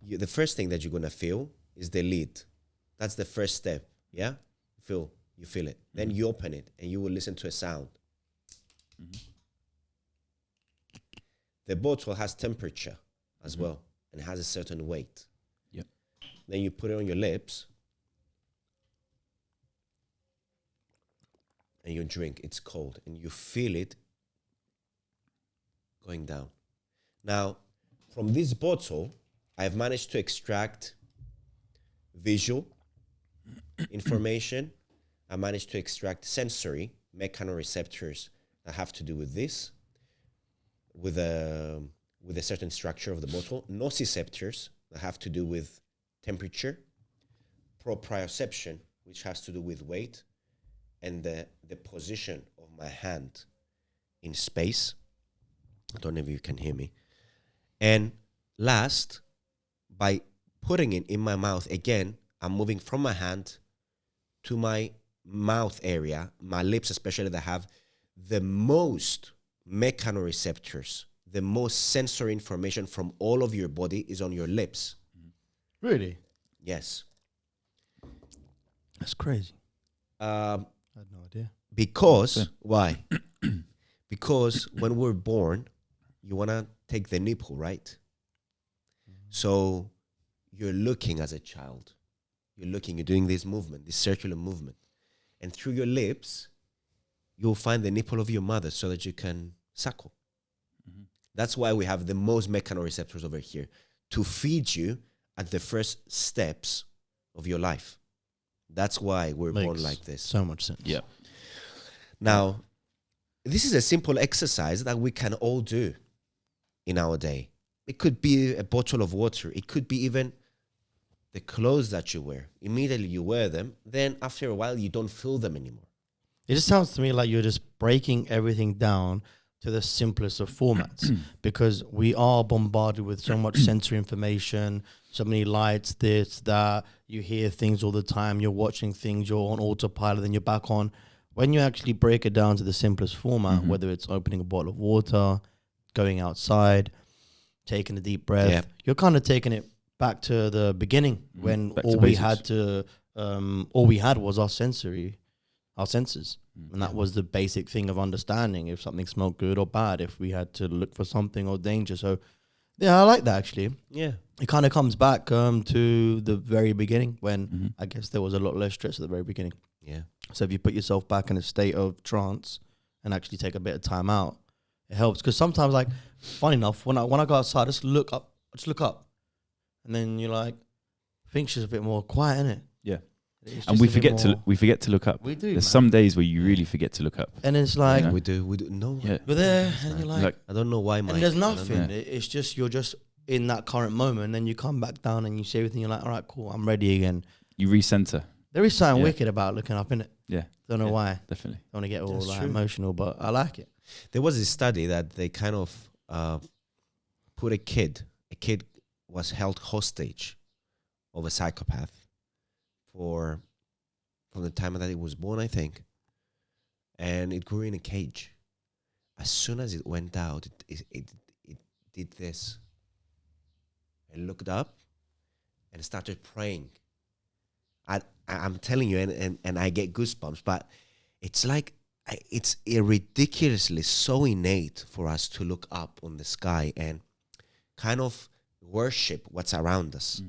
The first thing that you're going to feel is the lid. That's the first step, yeah? You feel it. Then you open it and you will listen to a sound. The bottle has temperature as well and has a certain weight. Yep. Then you put it on your lips and you drink. It's cold and you feel it going down. Now, from this bottle, I've managed to extract visual information. I managed to extract sensory mechanoreceptors that have to do with this, with a certain structure of the bottle, nociceptors that have to do with temperature, proprioception, which has to do with weight, and the position of my hand in space. I don't know if you can hear me. And last, by putting it in my mouth, again, I'm moving from my hand to my mouth area, my lips especially, that have the most mechanoreceptors, the most sensory information from all of your body is on your lips. Really? Yes. That's crazy. I had no idea. Because, why? Because when we're born, you want to take the nipple, right? So you're looking as a child. You're doing this movement, this circular movement. And through your lips, you'll find the nipple of your mother so that you can suckle. That's why we have the most mechanoreceptors over here, to feed you at the first steps of your life. That's why we're born like this. So much sense. Yeah. Now, this is a simple exercise that we can all do in our day. It could be a bottle of water. It could be even the clothes that you wear. Immediately you wear them, then after a while you don't feel them anymore. It just sounds to me like you're just breaking everything down to the simplest of formats because we are bombarded with so much sensory information, so many lights, this, that. You hear things all the time. You're watching things. You're on autopilot. Then you're back on. When you actually break it down to the simplest format, whether it's opening a bottle of water, going outside, taking a deep breath, you're kind of taking it back to the beginning when all we had was our senses. And that was the basic thing of understanding if something smelled good or bad, if we had to look for something or danger. So, yeah, I like that actually. Yeah. It kind of comes back to the very beginning when I guess there was a lot less stress at the very beginning. Yeah. So if you put yourself back in a state of trance and actually take a bit of time out, it helps. Because sometimes, like, funny enough, when I go outside, I just look up. And then you're like, things just a bit more quiet, innit? Yeah. It's And just we a bit forget to look up. We do, There's man. some days where you really forget to look up. And it's like, We do. No. Yeah. you're there and you're like, I don't know why, Mike. and there's I don't nothing. know. It's just, you're just in that current moment. And then you come back down and you see everything. You're like, all right, cool, I'm ready again. You recenter. There is something wicked about looking up, innit? Yeah. Don't know why. Definitely. Don't want to get all That's like true. emotional, but I like it. There was a study that they kind of put a kid was held hostage of a psychopath from the time that it was born, I think. And it grew in a cage. As soon as it went out, it did this. It looked up and started praying. I'm telling you, and I get goosebumps, but it's like, it's ridiculously so innate for us to look up on the sky and kind of worship what's around us.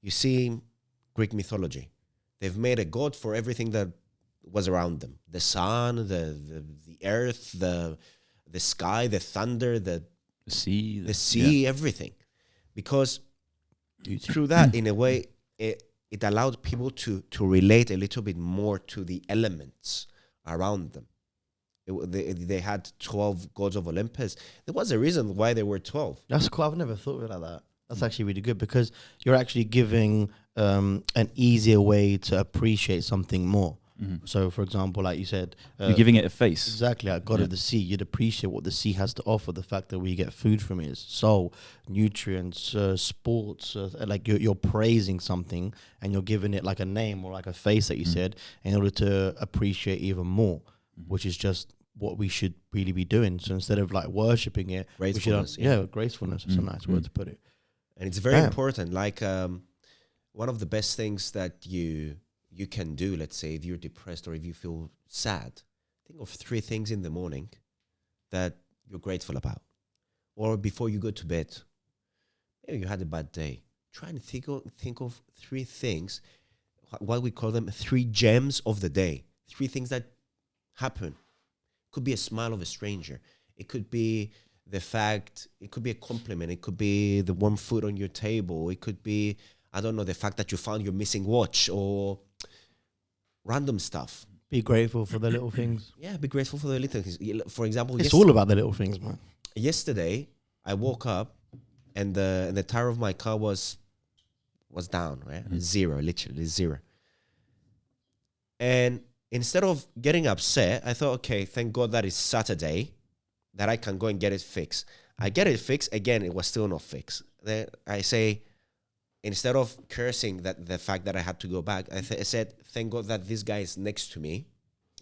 You see Greek mythology. They've made a god for everything that was around them. The sun, the earth, the sky, the thunder, the sea, everything. Because through that, in a way, it allowed people to relate a little bit more to the elements around them. They had 12 gods of Olympus. There was a reason why there were 12. That's cool. I've never thought of it like that. That's actually really good because you're actually giving an easier way to appreciate something more. So, for example, like you said, You're giving it a face. Exactly, like God of the sea. You'd appreciate what the sea has to offer. The fact that we get food from it is soul, nutrients, sports. Like you're praising something and you're giving it like a name or like a face that you said in order to appreciate even more, which is just what we should really be doing. So instead of like worshipping it, Gracefulness, we should, gracefulness is a nice word to put it. And it's very important. Like one of the best things that you can do, let's say, if you're depressed or if you feel sad, think of 3 things in the morning that you're grateful about. Or before you go to bed, maybe you had a bad day. Try and think of 3 things, what we call them 3 gems of the day. 3 things that happen. It could be a smile of a stranger. It could be it could be a compliment. It could be the warm food on your table. It could be, I don't know, the fact that you found your missing watch or random stuff. Be grateful for the little things. Yeah, be grateful for the little things. For example, It's all about the little things, man. Yesterday, I woke up and the tire of my car was down, right? 0, literally 0. And instead of getting upset, I thought, okay, thank God that it's Saturday, that I can go and get it fixed. I get it fixed. Again, it was still not fixed. Then I say, instead of cursing the fact that I had to go back, I said, thank God that this guy is next to me.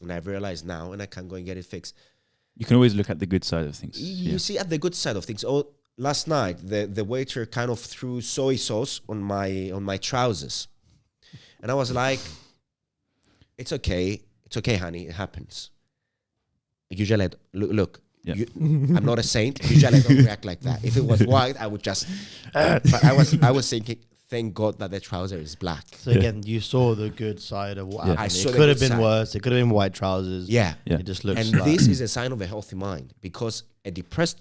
And I've realized now, and I can go and get it fixed. You can always look at the good side of things. You see at the good side of things. Oh, last night, the waiter kind of threw soy sauce on my trousers. And I was like, it's okay, honey, it happens. Usually, look. Yeah. I'm not a saint. Usually I don't react like that. If it was white, I would just. But I was thinking, thank God that the trouser is black. So again, you saw the good side of what happened. I saw It the could have good been side. worse. It could have been white trousers. Yeah. It just looks. And like this is a sign of a healthy mind, because a depressed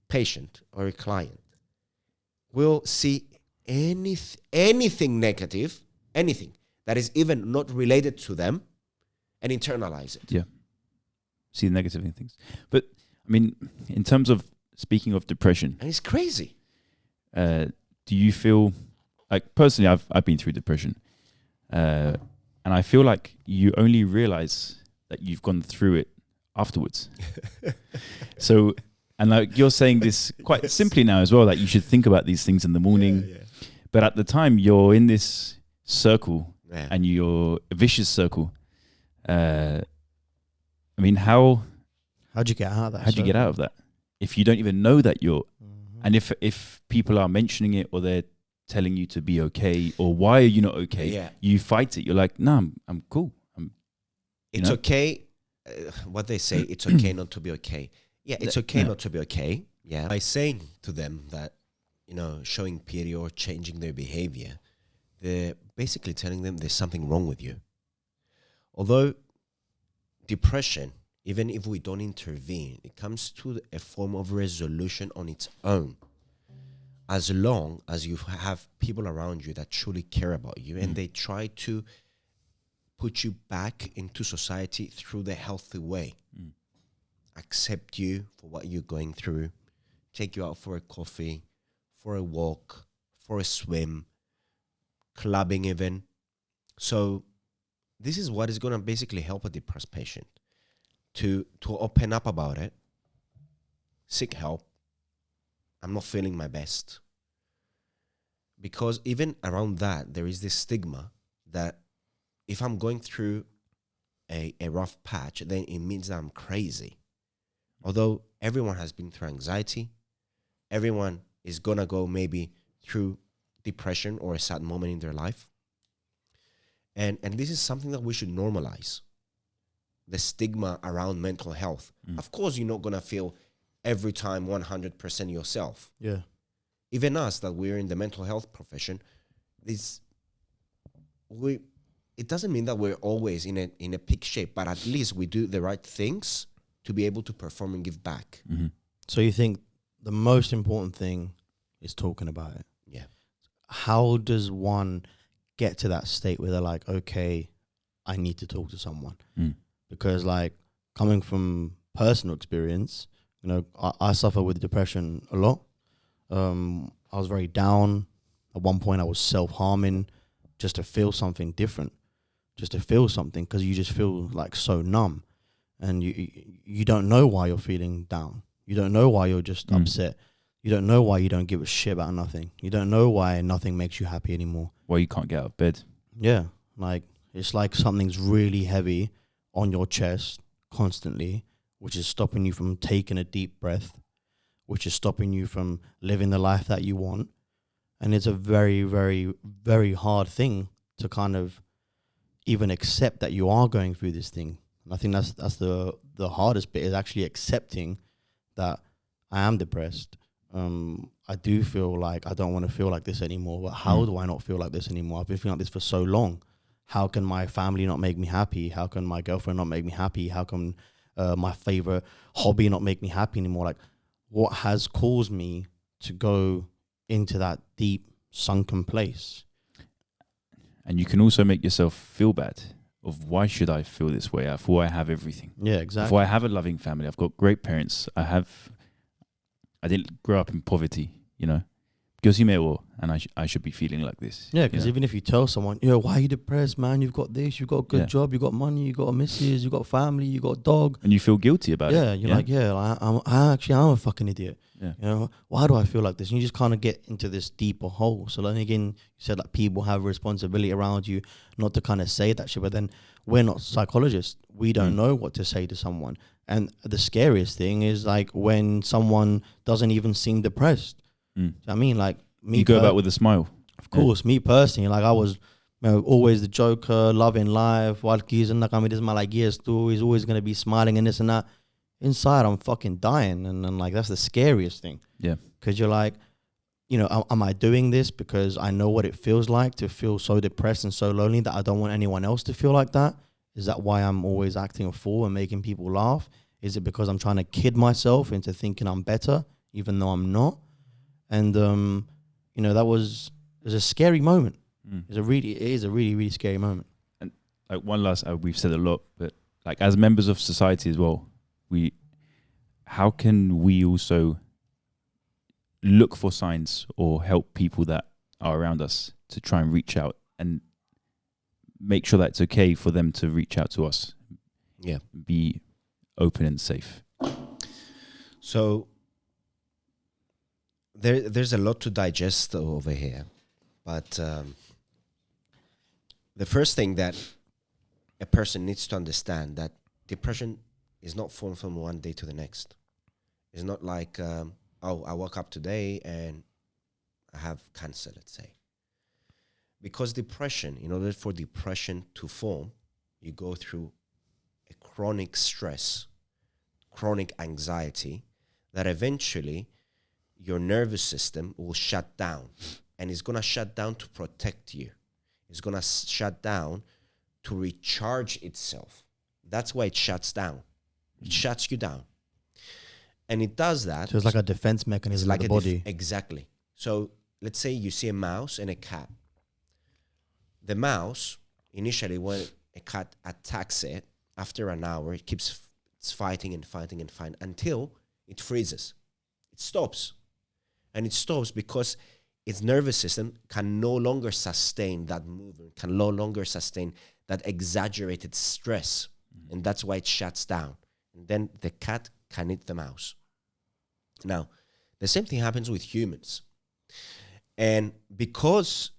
patient or a client will see anything negative, anything that is even not related to them, and internalize it. Yeah. See the negative in things. But, I mean, in terms of, speaking of depression, And it's crazy. do you feel, like, personally, I've been through depression, and I feel like you only realize that you've gone through it afterwards. So, and like you're saying this quite simply now as well, that you should think about these things in the morning. Yeah. But at the time, you're in this circle, Yeah. and you're a vicious circle. I mean, how'd you get out of that? How'd you get out of that? If you don't even know that you're, and if people are mentioning it, or they're telling you to be okay, or why are you not okay? Yeah. You fight it. You're like, no, I'm cool. It's okay. What they say, it's okay not to be okay. Yeah, it's okay not to be okay. Yeah. By saying to them that, showing pity or changing their behavior, they're basically telling them there's something wrong with you. Although depression, even if we don't intervene, it comes to a form of resolution on its own. As long as you have people around you that truly care about you and they try to put you back into society through the healthy way. Accept you for what you're going through, take you out for a coffee, for a walk, for a swim, clubbing even. So this is what is going to basically help a depressed patient to open up about it, seek help. I'm not feeling my best. Because even around that, there is this stigma that if I'm going through a rough patch, then it means that I'm crazy. Although everyone has been through anxiety, everyone is going to go maybe through depression or a sad moment in their life. And this is something that we should normalize. The stigma around mental health. Of course, you're not going to feel every time 100% yourself. Yeah. Even us that we're in the mental health profession, it doesn't mean that we're always in a peak shape, but at least we do the right things to be able to perform and give back. Mm-hmm. So you think the most important thing is talking about it? Yeah. How does one get to that state where they're like, okay, I need to talk to someone? Because like coming from personal experience, I suffer with depression a lot. I was very down. At one point I was self-harming just to feel something different, just to feel something, because you just feel like so numb. And you don't know why you're feeling down. You don't know why you're just upset. You don't know why you don't give a shit about nothing. You don't know why nothing makes you happy anymore. Why you can't get out of bed. Yeah, like it's like something's really heavy on your chest constantly, which is stopping you from taking a deep breath, which is stopping you from living the life that you want. And it's a very, very, very hard thing to kind of even accept that you are going through this thing. And I think that's the hardest bit, is actually accepting that I am depressed. I do feel like I don't want to feel like this anymore. But how do I not feel like this anymore? I've been feeling like this for so long. How can my family not make me happy? How can my girlfriend not make me happy? How can my favorite hobby not make me happy anymore? Like, what has caused me to go into that deep sunken place? And you can also make yourself feel bad of, why should I feel this way? Before I have everything. Yeah, exactly. Before I have a loving family, I've got great parents. I didn't grow up in poverty, and I should be feeling like this. Yeah, because even if you tell someone, why are you depressed, man? You've got this, you've got a good job, you've got money, you've got a missus, you've got family, you've got a dog. And you feel guilty about it. Yeah, you're like, I actually am a fucking idiot. Yeah. Why do I feel like this? And you just kind of get into this deeper hole. So then again, you said like people have a responsibility around you not to kind of say that shit, but then we're not psychologists. We don't know what to say to someone. And the scariest thing is like when someone doesn't even seem depressed. I mean, like me. You go about with a smile. Of course, me personally, like I was always the joker, loving life. He's always going to be smiling and this and that. Inside, I'm fucking dying. And like, that's the scariest thing. Yeah. Because you're like, am I doing this because I know what it feels like to feel so depressed and so lonely that I don't want anyone else to feel like that? Is that why I'm always acting a fool and making people laugh? Is it because I'm trying to kid myself into thinking I'm better, even though I'm not? And, it was a scary moment. It is a really, really scary moment. And like one last, we've said a lot, but like as members of society as well, how can we also look for signs or help people that are around us to try and reach out and make sure that it's okay for them to reach out to us? Yeah. Be open and safe? So there's a lot to digest over here, but the first thing that a person needs to understand that depression is not formed from one day to the next. It's not like, I woke up today and I have cancer, let's say. Because depression, in order for depression to form, you go through a chronic stress, chronic anxiety, that eventually your nervous system will shut down. And it's going to shut down to protect you. It's going to shut down to recharge itself. That's why it shuts down. It shuts you down. And it does that. So it's like a defense mechanism of the body. Exactly. So let's say you see a mouse and a cat. The mouse, initially when a cat attacks it, after an hour, it keeps fighting and fighting and fighting until it freezes. It stops. And it stops because its nervous system can no longer sustain that movement, can no longer sustain that exaggerated stress. And that's why it shuts down. And then the cat can eat the mouse. Now, the same thing happens with humans. And because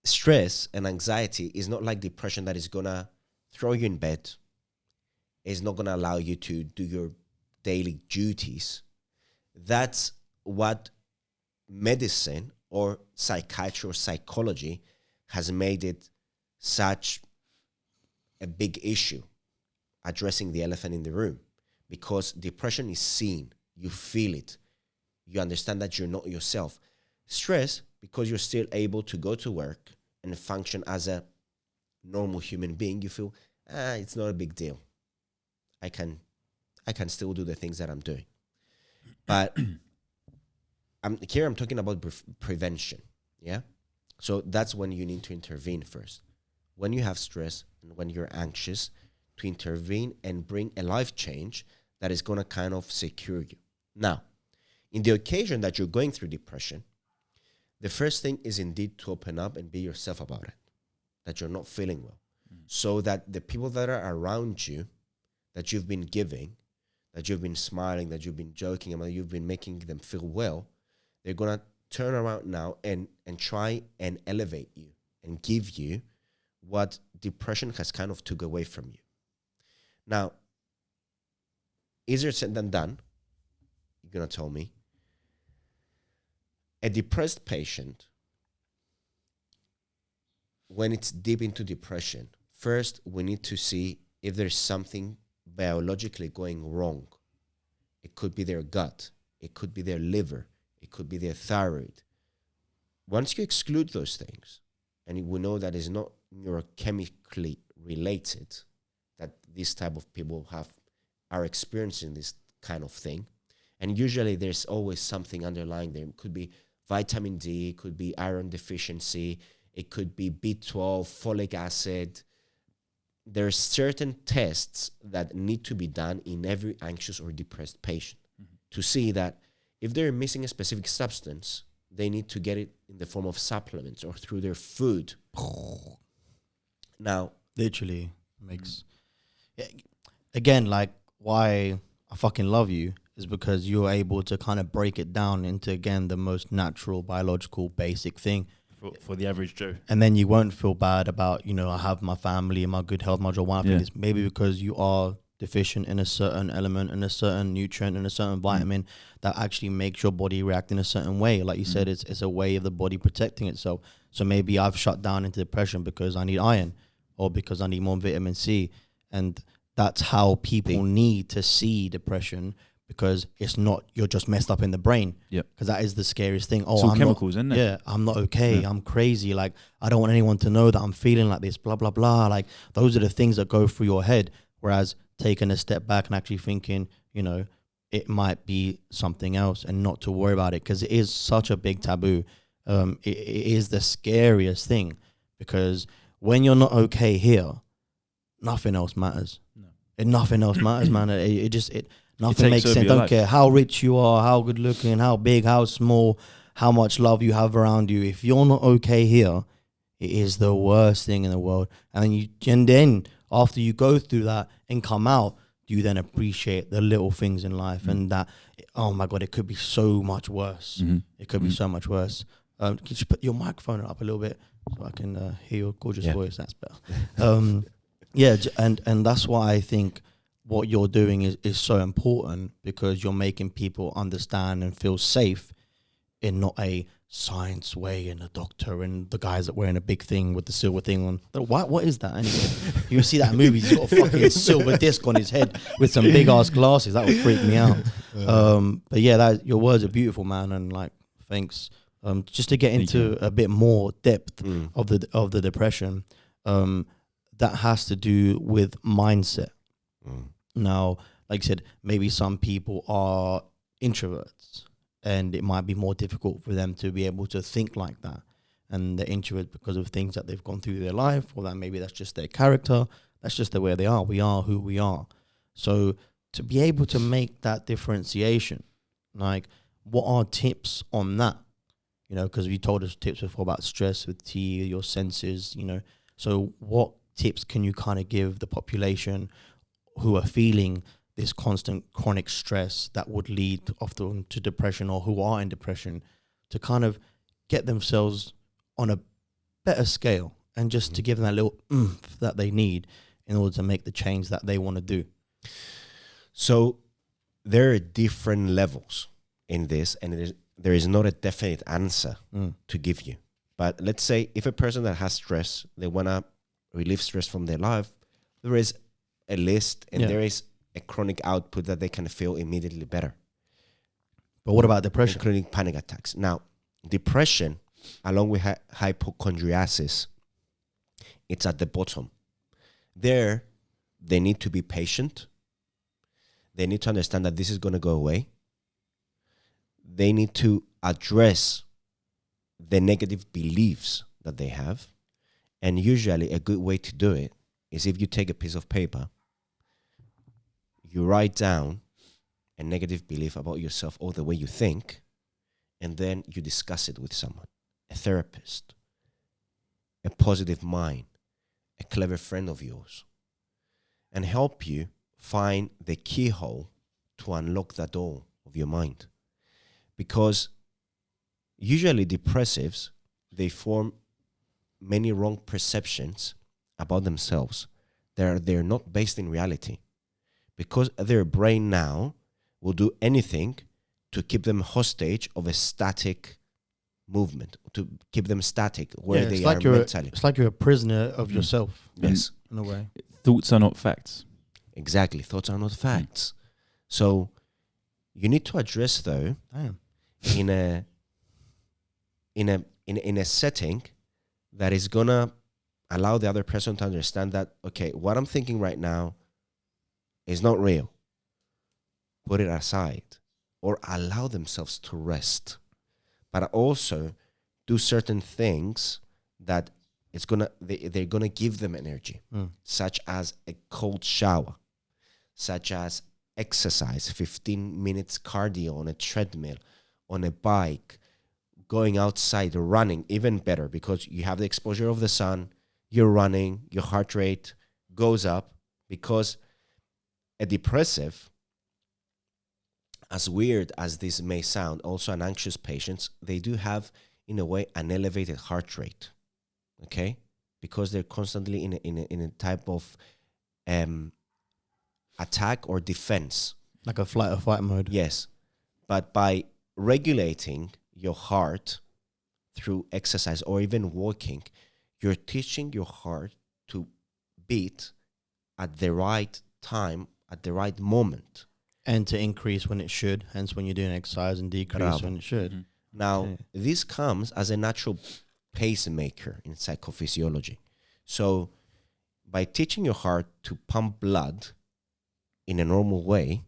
stress and anxiety is not like depression that is going to throw you in bed, is not going to allow you to do your daily duties, that's what medicine or psychiatry or psychology has made it such a big issue, addressing the elephant in the room. Because depression is seen, you feel it, you understand that you're not yourself. Stress, because you're still able to go to work and function as a normal human being, you feel, it's not a big deal. I can still do the things that I'm doing. But I'm talking about prevention, yeah? So that's when you need to intervene first. When you have stress and when you're anxious, to intervene and bring a life change that is going to kind of secure you. Now, in the occasion that you're going through depression, the first thing is indeed to open up and be yourself about it, that you're not feeling well, so that the people that are around you, that you've been giving, that you've been smiling, that you've been joking about, you've been making them feel well, they're going to turn around now and try and elevate you and give you what depression has kind of took away from you. Now, easier said than done, you're going to tell me. A depressed patient, when it's deep into depression, first we need to see if there's something biologically going wrong. It could be their gut, it could be their liver, it could be their thyroid. Once you exclude those things, and we know that is not neurochemically related, that this type of people are experiencing this kind of thing, and usually there's always something underlying there. It could be vitamin D, it could be iron deficiency, it could be B12, folic acid. There are certain tests that need to be done in every anxious or depressed patient to see that if they're missing a specific substance, they need to get it in the form of supplements or through their food. Now, literally makes again, like, why I fucking love you is because you're able to kind of break it down into, again, the most natural, biological, basic thing. For the average Joe. And then you won't feel bad about, I have my family and my good health, my job. It's maybe because you are deficient in a certain element, in a certain nutrient, in a certain vitamin that actually makes your body react in a certain way. Like you said, it's a way of the body protecting itself. So maybe I've shut down into depression because I need iron or because I need more vitamin C. And that's how people need to see depression, because it's not, you're just messed up in the brain. Yeah. Because that is the scariest thing. It's all chemicals, isn't it? Yeah, I'm not okay. Yeah. I'm crazy. Like, I don't want anyone to know that I'm feeling like this, blah, blah, blah. Like, those are the things that go through your head. Whereas taking a step back and actually thinking, it might be something else, and not to worry about it, because it is such a big taboo. It is the scariest thing, because when you're not okay here, nothing else matters. No. Nothing else matters, man. Nothing makes sense. Don't care how rich you are, how good looking, how big, how small, how much love you have around you. If you're not okay here, it is the worst thing in the world. And then after you go through that and come out, do you then appreciate the little things in life and that, oh my God, it could be so much worse. It could be so much worse. Can you just put your microphone up a little bit so I can hear your gorgeous voice? That's better. And that's why I think what you're doing is so important, because you're making people understand and feel safe in not a science way and a doctor and the guys that wearing a big thing with the silver thing on. What is that anyway? You see that movie, he's got a fucking silver disc on his head with some big ass glasses. That would freak me out. But yeah, your words are beautiful, man, and like thanks. Just to get into a bit more depth of the depression, that has to do with mindset. Now, like I said, maybe some people are introverts, and it might be more difficult for them to be able to think like that. And they're introverts because of things that they've gone through their life, or that maybe that's just their character. That's just the way they are. We are who we are. So to be able to make that differentiation, like what are tips on that? You know, because you told us tips before about stress, fatigue, your senses, you know. So what tips can you kind of give the population who are feeling this constant chronic stress that would lead often to depression, or who are in depression, to kind of get themselves on a better scale, and just to give them that little oomph that they need in order to make the change that they want to do? So there are different levels in this, and there is not a definite answer to give you. But let's say if a person that has stress, they want to relieve stress from their life, there is a list, and there is a chronic output that they can feel immediately better. But what about depression? Including panic attacks. Now, depression, along with hypochondriasis, it's at the bottom. There, they need to be patient. They need to understand that this is going to go away. They need to address the negative beliefs that they have. And usually a good way to do it is if you take a piece of paper, you write down a negative belief about yourself or the way you think, and then you discuss it with someone, a therapist, a positive mind, a clever friend of yours, and help you find the keyhole to unlock that door of your mind. Because usually depressives, they form many wrong perceptions about themselves. They're not based in reality, because their brain now will do anything to keep them hostage of a static movement, to keep them static where they are mentally. It's like you're a prisoner of yourself. Yes. In a way. Thoughts are not facts. Exactly. Thoughts are not facts. So you need to address, though, in a setting that is gonna allow the other person to understand that, okay, what I'm thinking right now is not real. Put it aside, or allow themselves to rest, but also do certain things that they're gonna give them energy, such as a cold shower, such as exercise, 15 minutes cardio on a treadmill, on a bike, going outside, running, even better, because you have the exposure of the sun, you're running, your heart rate goes up, because a depressive, as weird as this may sound, also an anxious patient, they do have, in a way, an elevated heart rate, okay? Because they're constantly in a type of attack or defense. Like a flight or fight mode. Yes. But by regulating your heart through exercise or even walking, you're teaching your heart to beat at the right time, at the right moment. And to increase when it should, hence when you're doing exercise, and decrease when it should. Now, this comes as a natural pacemaker in psychophysiology. So by teaching your heart to pump blood in a normal way,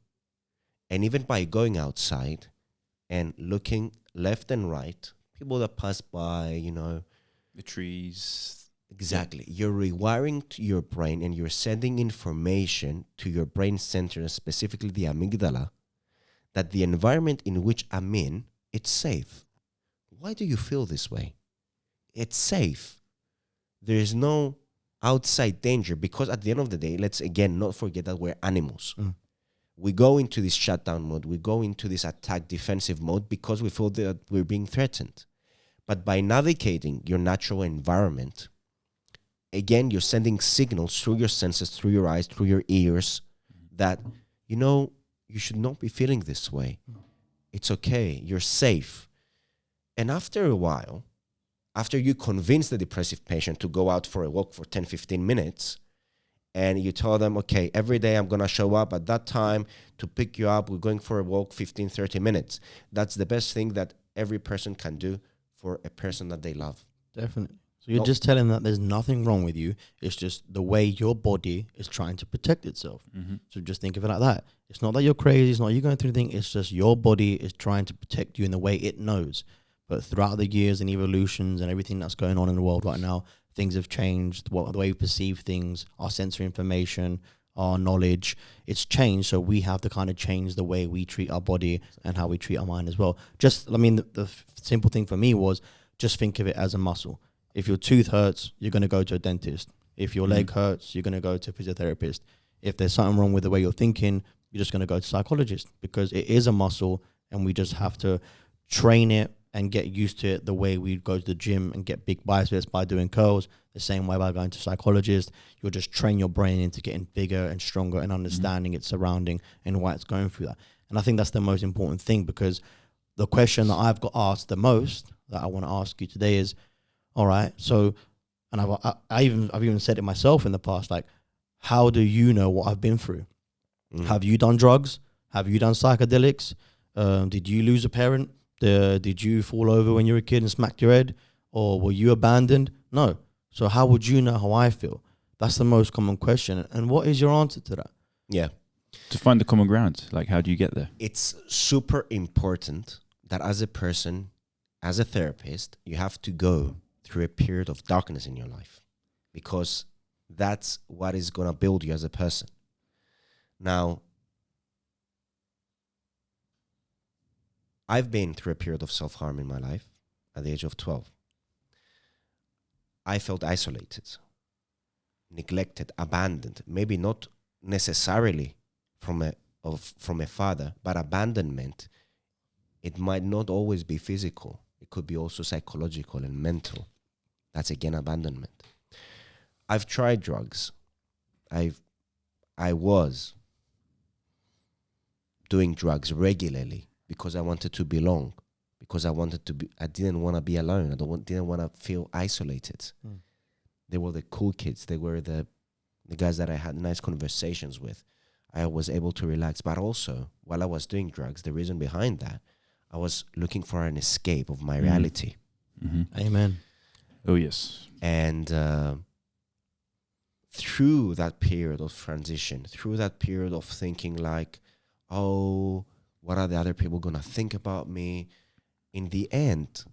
and even by going outside and looking left and right, people that pass by, The trees. Exactly. You're rewiring to your brain, and you're sending information to your brain center, specifically the amygdala, that the environment in which I'm in, it's safe. Why do you feel this way? It's safe. There is no outside danger, because at the end of the day, let's again not forget that we're animals. We go into this shutdown mode, we go into this attack defensive mode because we feel that we're being threatened. But by navigating your natural environment, again, you're sending signals through your senses, through your eyes, through your ears, that, you know, you should not be feeling this way. It's okay, you're safe. And after a while, after you convince the depressive patient to go out for a walk for 10, 15 minutes, and you tell them, okay, every day I'm going to show up at that time to pick you up. We're going for a walk 15, 30 minutes. That's the best thing that every person can do for a person that they love. Definitely. So you're just telling them that there's nothing wrong with you. It's just the way your body is trying to protect itself. So just think of it like that. It's not that you're crazy. It's not you going through anything. It's just your body is trying to protect you in the way it knows. But throughout the years and evolutions and everything that's going on in the world right now, things have changed. The way we perceive things, our sensory information, our knowledge, it's changed. So we have to kind of change the way we treat our body and how we treat our mind as well. The simple thing for me was just think of it as a muscle. If your tooth hurts, you're going to go to a dentist. If your leg hurts, you're going to go to a physiotherapist. If there's something wrong with the way you're thinking, you're just going to go to a psychologist, because it is a muscle and we just have to train it and get used to it the way we go to the gym and get big biceps by doing curls. The same way by going to psychologist, you'll just train your brain into getting bigger and stronger and understanding its surrounding and why it's going through that. And I think that's the most important thing, because the question that I've got asked the most that I want to ask you today is, all right, so, and I've even said it myself in the past, like, how do you know what I've been through? Have you done drugs? Have you done psychedelics? Did you lose a parent? Did you fall over when you were a kid and smacked your head? Or were you abandoned? No. So how would you know how I feel? That's the most common question. And what is your answer to that? Yeah. To find the common ground, like, how do you get there? It's super important that as a person, as a therapist, you have to go through a period of darkness in your life, because that's what is going to build you as a person. Now, I've been through a period of self-harm in my life at the age of 12. I felt isolated, neglected, abandoned, maybe not necessarily from a father, but abandonment, it might not always be physical. It could be also psychological and mental. That's again abandonment. I've tried drugs. I was doing drugs regularly because I wanted to belong, because I didn't want to be alone. Didn't want to feel isolated. They were the cool kids. They were the guys that I had nice conversations with. I was able to relax. But also, while I was doing drugs, the reason behind that, I was looking for an escape of my reality. Amen. Oh, yes. And through that period of transition, through that period of thinking like, oh, what are the other people going to think about me? In the end,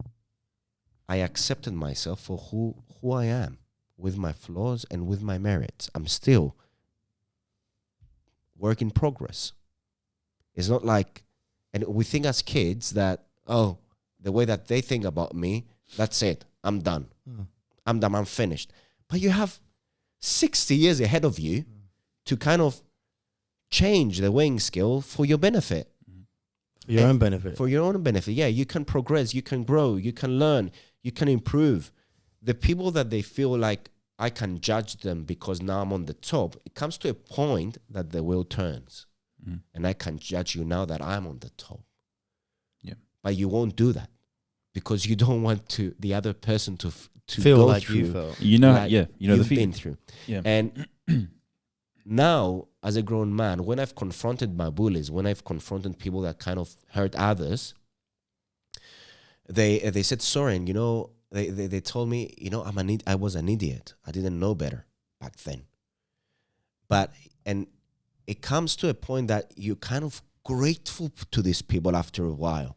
I accepted myself for who I am, with my flaws and with my merits. I'm still work in progress. It's not like, and we think as kids that, oh, the way that they think about me, that's it. I'm done. I'm done. I'm finished. But you have 60 years ahead of you to kind of change the weighing scale for your benefit. Your own benefit. For your own benefit. Yeah, you can progress, you can grow, you can learn, you can improve. The people that they feel like I can judge them because now I'm on the top, it comes to a point that the wheel turns. And I can judge you now that I'm on the top. Yeah. But you won't do that because you don't want the other person to feel go like through, you felt. You know, like you know the you've feeling. been through. Yeah. And now, as a grown man, when I've confronted my bullies, when I've confronted people that kind of hurt others, they said, Soren, you know, they told me, you know, I was an idiot. I didn't know better back then. And it comes to a point that you're kind of grateful to these people after a while,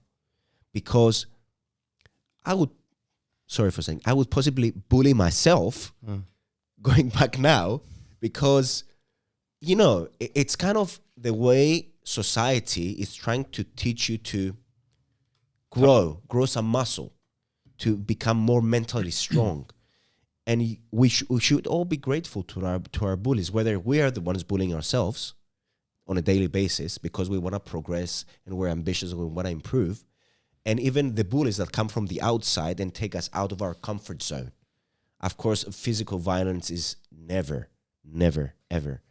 because I would possibly bully myself going back now, because, you know, it's kind of the way society is trying to teach you to grow some muscle, to become more mentally strong. And we should all be grateful to our bullies, whether we are the ones bullying ourselves on a daily basis because we want to progress and we're ambitious and we want to improve, and even the bullies that come from the outside and take us out of our comfort zone. Of course, physical violence is never, ever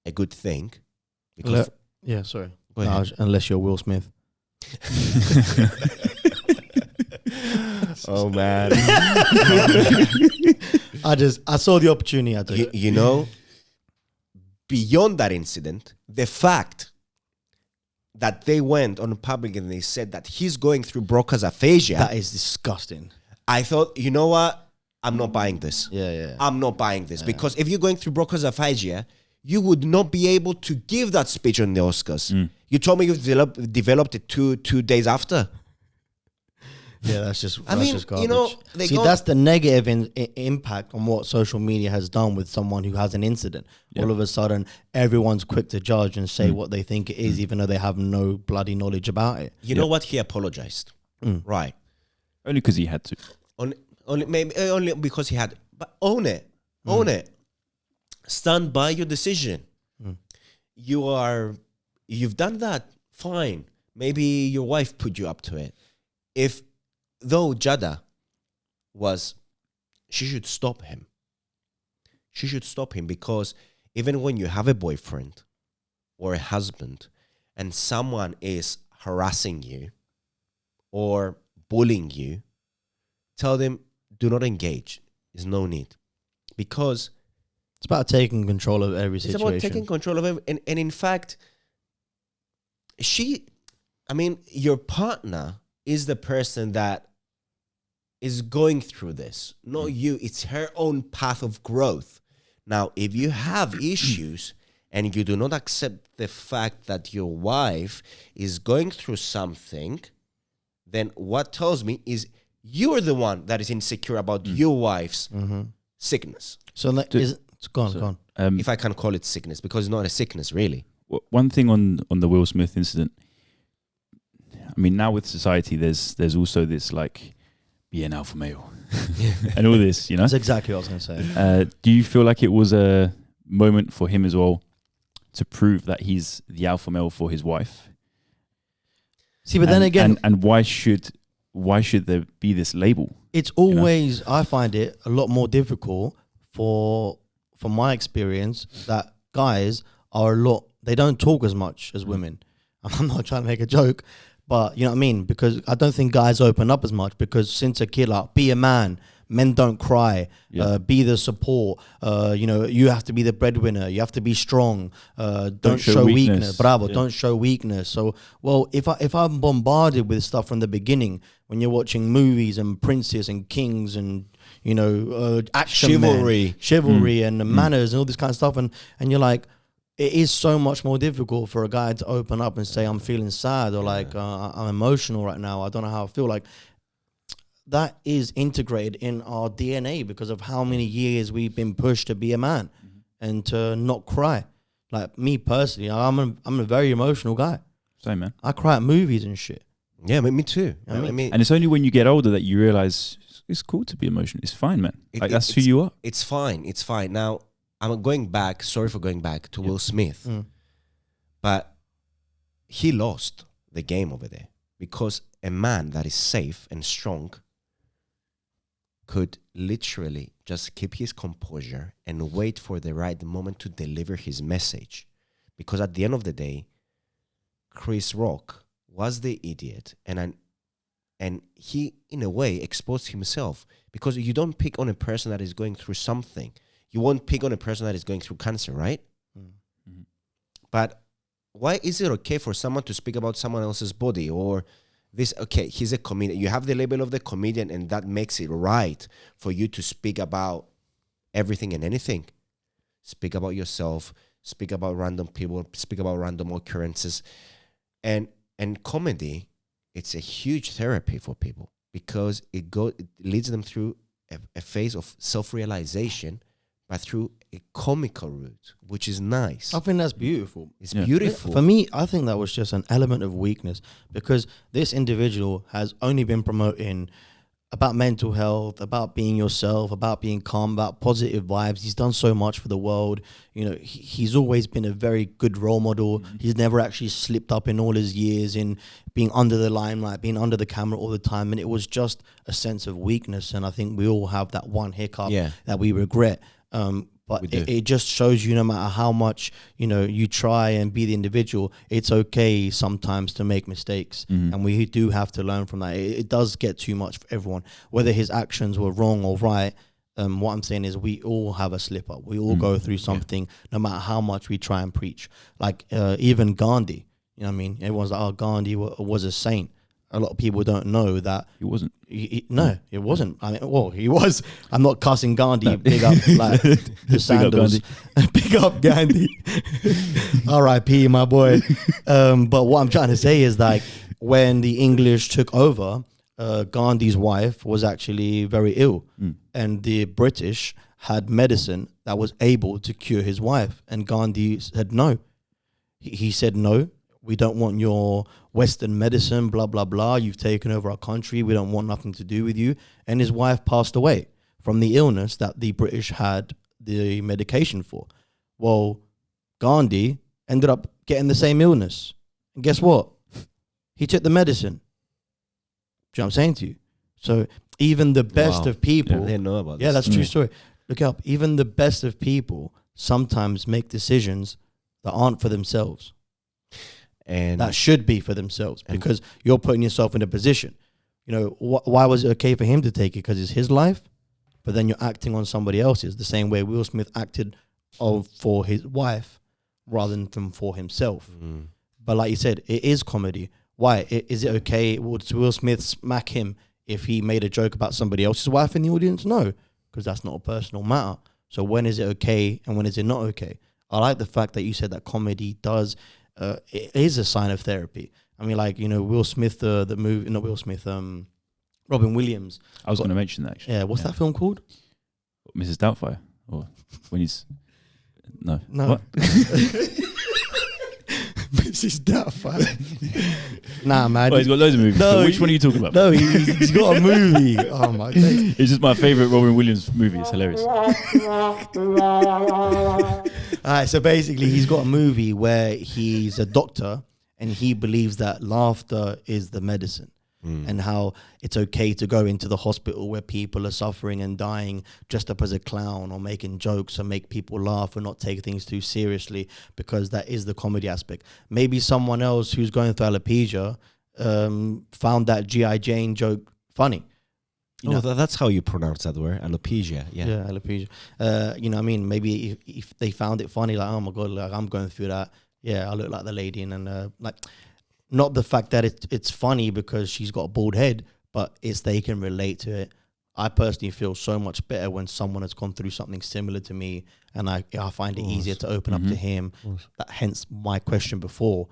a good thing. Because sorry. Go ahead. Unless you're Will Smith. Oh man. I saw the opportunity. I took it. You know, beyond that incident, the fact that they went on public and they said that he's going through Broca's aphasia. That is disgusting. I thought, you know what? I'm not buying this. Yeah. I'm not buying this because if you're going through Broca's aphasia, you would not be able to give that speech on the Oscars. You told me you developed it two days after. Yeah, that's just garbage. You know, that's the negative impact on what social media has done with someone who has an incident. Yep. All of a sudden, everyone's quick to judge and say what they think it is, even though they have no bloody knowledge about it. You know what? He apologized. Right. Only because he had to. Only because he had. But own it. Own it. Stand by your decision. You've done that. Fine. Maybe your wife put you up to it. Though Jada she should stop him. She should stop him because even when you have a boyfriend or a husband and someone is harassing you or bullying you, tell them, do not engage. There's no need. Because it's about taking control of every situation. It's about taking control of every, and in fact, your partner is the person that is going through this, not you. It's her own path of growth. Now, if you have issues and you do not accept the fact that your wife is going through something, then what tells me is you're the one that is insecure about your wife's sickness. So go on. If I can call it sickness, because it's not a sickness, really. One thing on the Will Smith incident, I mean, now with society, there's also this like, be an alpha male and all this, you know? That's exactly what I was going to say. Do you feel like it was a moment for him as well to prove that he's the alpha male for his wife? See, but then again... And why should there be this label? It's always, you know? I find it a lot more difficult from my experience that guys are they don't talk as much as women. I'm not trying to make a joke, but you know what I mean? Because I don't think guys open up as much because since a kid, like, be a man, men don't cry, be the support, you have to be the breadwinner, you have to be strong, don't show weakness. Bravo, don't show weakness. So, well, if I'm bombarded with stuff from the beginning, when you're watching movies and princes and kings and, action chivalry and the manners and all this kind of stuff, and you're like, it is so much more difficult for a guy to open up and say, I'm feeling sad or like, I'm emotional right now. I don't know how I feel. Like, that is integrated in our DNA because of how many years we've been pushed to be a man and to not cry. Like, me personally, I'm a very emotional guy. Same, man. I cry at movies and shit. Yeah, me too. I mean, and it's only when you get older that you realize it's cool to be emotional. It's fine, man. That's who you are. It's fine. Now, I'm going back, sorry for going back to Will Smith, but he lost the game over there because a man that is safe and strong could literally just keep his composure and wait for the right moment to deliver his message. Because at the end of the day, Chris Rock was the idiot and he, in a way, exposed himself because you don't pick on a person that is going through something. You won't pick on a person that is going through cancer, right? Mm-hmm. But why is it okay for someone to speak about someone else's body or this? Okay, he's a comedian. You have the label of the comedian and that makes it right for you to speak about everything and anything. Speak about yourself, speak about random people, speak about random occurrences. And comedy, it's a huge therapy for people because it leads them through a phase of self-realization, but through a comical route, which is nice. I think that's beautiful. It's beautiful. For me, I think that was just an element of weakness because this individual has only been promoting about mental health, about being yourself, about being calm, about positive vibes. He's done so much for the world. You know, he's always been a very good role model. He's never actually slipped up in all his years in being under the limelight, being under the camera all the time. And it was just a sense of weakness. And I think we all have that one hiccup that we regret. But it just shows you, no matter how much, you know, you try and be the individual, it's okay sometimes to make mistakes. And we do have to learn from that. It does get too much for everyone, whether his actions were wrong or right. What I'm saying is we all have a slip up. We all go through something, no matter how much we try and preach. Like even Gandhi, you know what I mean? Everyone's like, oh, Gandhi was a saint. A lot of people don't know that He wasn't. No, it wasn't. I mean, well, he was. I'm not cussing Gandhi. Big up, like the sandals. Big up Gandhi. R.I.P. my boy. But what I'm trying to say is, like, when the English took over, Gandhi's wife was actually very ill, and the British had medicine that was able to cure his wife, and Gandhi said no. He said no. We don't want your Western medicine, blah, blah, blah. You've taken over our country. We don't want nothing to do with you. And his wife passed away from the illness that the British had the medication for. Well, Gandhi ended up getting the same illness. And guess what? He took the medicine. Do you know what I'm saying to you? So even the best of people. I didn't know about this. Yeah, that's a true story. Look up. Even the best of people sometimes make decisions that aren't for themselves. And that should be for themselves, because you're putting yourself in a position. You know, why was it okay for him to take it? Because it's his life, but then you're acting on somebody else's, the same way Will Smith acted for his wife rather than for himself. But like you said, it is comedy. Why? Is it okay? Would Will Smith smack him if he made a joke about somebody else's wife in the audience? No, because that's not a personal matter. So when is it okay and when is it not okay? I like the fact that you said that comedy does... it is a sign of therapy. I mean, like, you know, Will Smith, the movie, not Will Smith, Robin Williams. I was going to mention that, actually. Yeah, what's that film called? Mrs. Doubtfire. Or when he's... No. What? Mrs. Doubtfire. Nah, man. Oh, he's got loads of movies. No, So which one are you talking about? No, he's got a movie. Oh, my God. It's just my favourite Robin Williams movie. It's hilarious. All right, so basically he's got a movie where he's a doctor and he believes that laughter is the medicine. And how it's okay to go into the hospital where people are suffering and dying dressed up as a clown or making jokes and make people laugh and not take things too seriously, because that is the comedy aspect. Maybe someone else who's going through alopecia found that G.I. Jane joke funny. You know, that's how you pronounce that word, alopecia. Yeah, alopecia. You know what I mean? Maybe if they found it funny, like, oh my God, like, I'm going through that. Yeah, I look like the lady. And like... Not the fact that it's funny because she's got a bald head, but it's they can relate to it. I personally feel so much better when someone has gone through something similar to me, and I find it easier to open up to him. Hence my question before.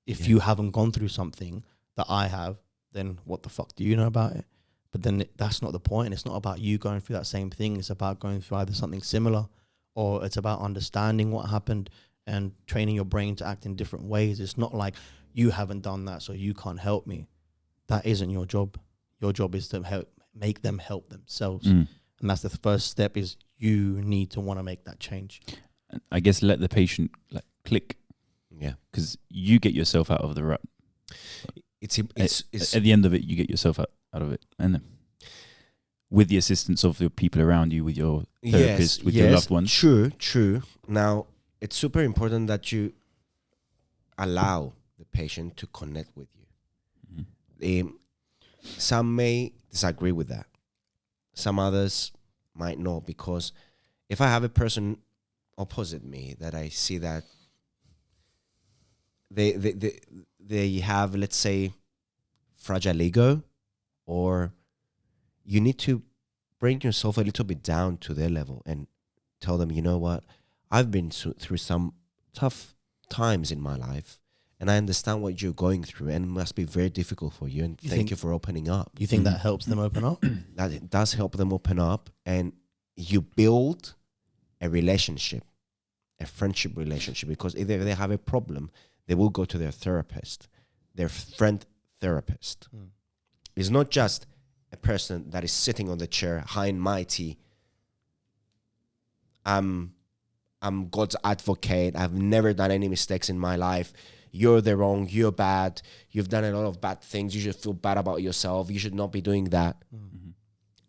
If you haven't gone through something that I have, then what the fuck do you know about it? But then that's not the point. It's not about you going through that same thing. It's about going through either something similar, or it's about understanding what happened and training your brain to act in different ways. It's not like you haven't done that, so you can't help me. That isn't your job. Your job is to make them help themselves. And that's the first step, is you need to want to make that change. I guess let the patient click. Yeah. Because you get yourself out of the rut. It's at the end of it, you get yourself out of it. And with the assistance of the people around you, with your therapist, with your loved ones. True. Now, it's super important that you allow the patient to connect with you. Some may disagree with that. Some others might not, because if I have a person opposite me that I see that they have, let's say, fragile ego, or you need to bring yourself a little bit down to their level and tell them, you know what, I've been through some tough times in my life, and I understand what you're going through, and it must be very difficult for you. And thank you for opening up. You think that helps them open up? That it does help them open up, and you build a relationship, a friendship relationship, because if they have a problem, they will go to their therapist, their friend therapist. It's not just a person that is sitting on the chair, high and mighty. I'm God's advocate. I've never done any mistakes in my life. You're the wrong. You're bad. You've done a lot of bad things. You should feel bad about yourself. You should not be doing that. Mm-hmm.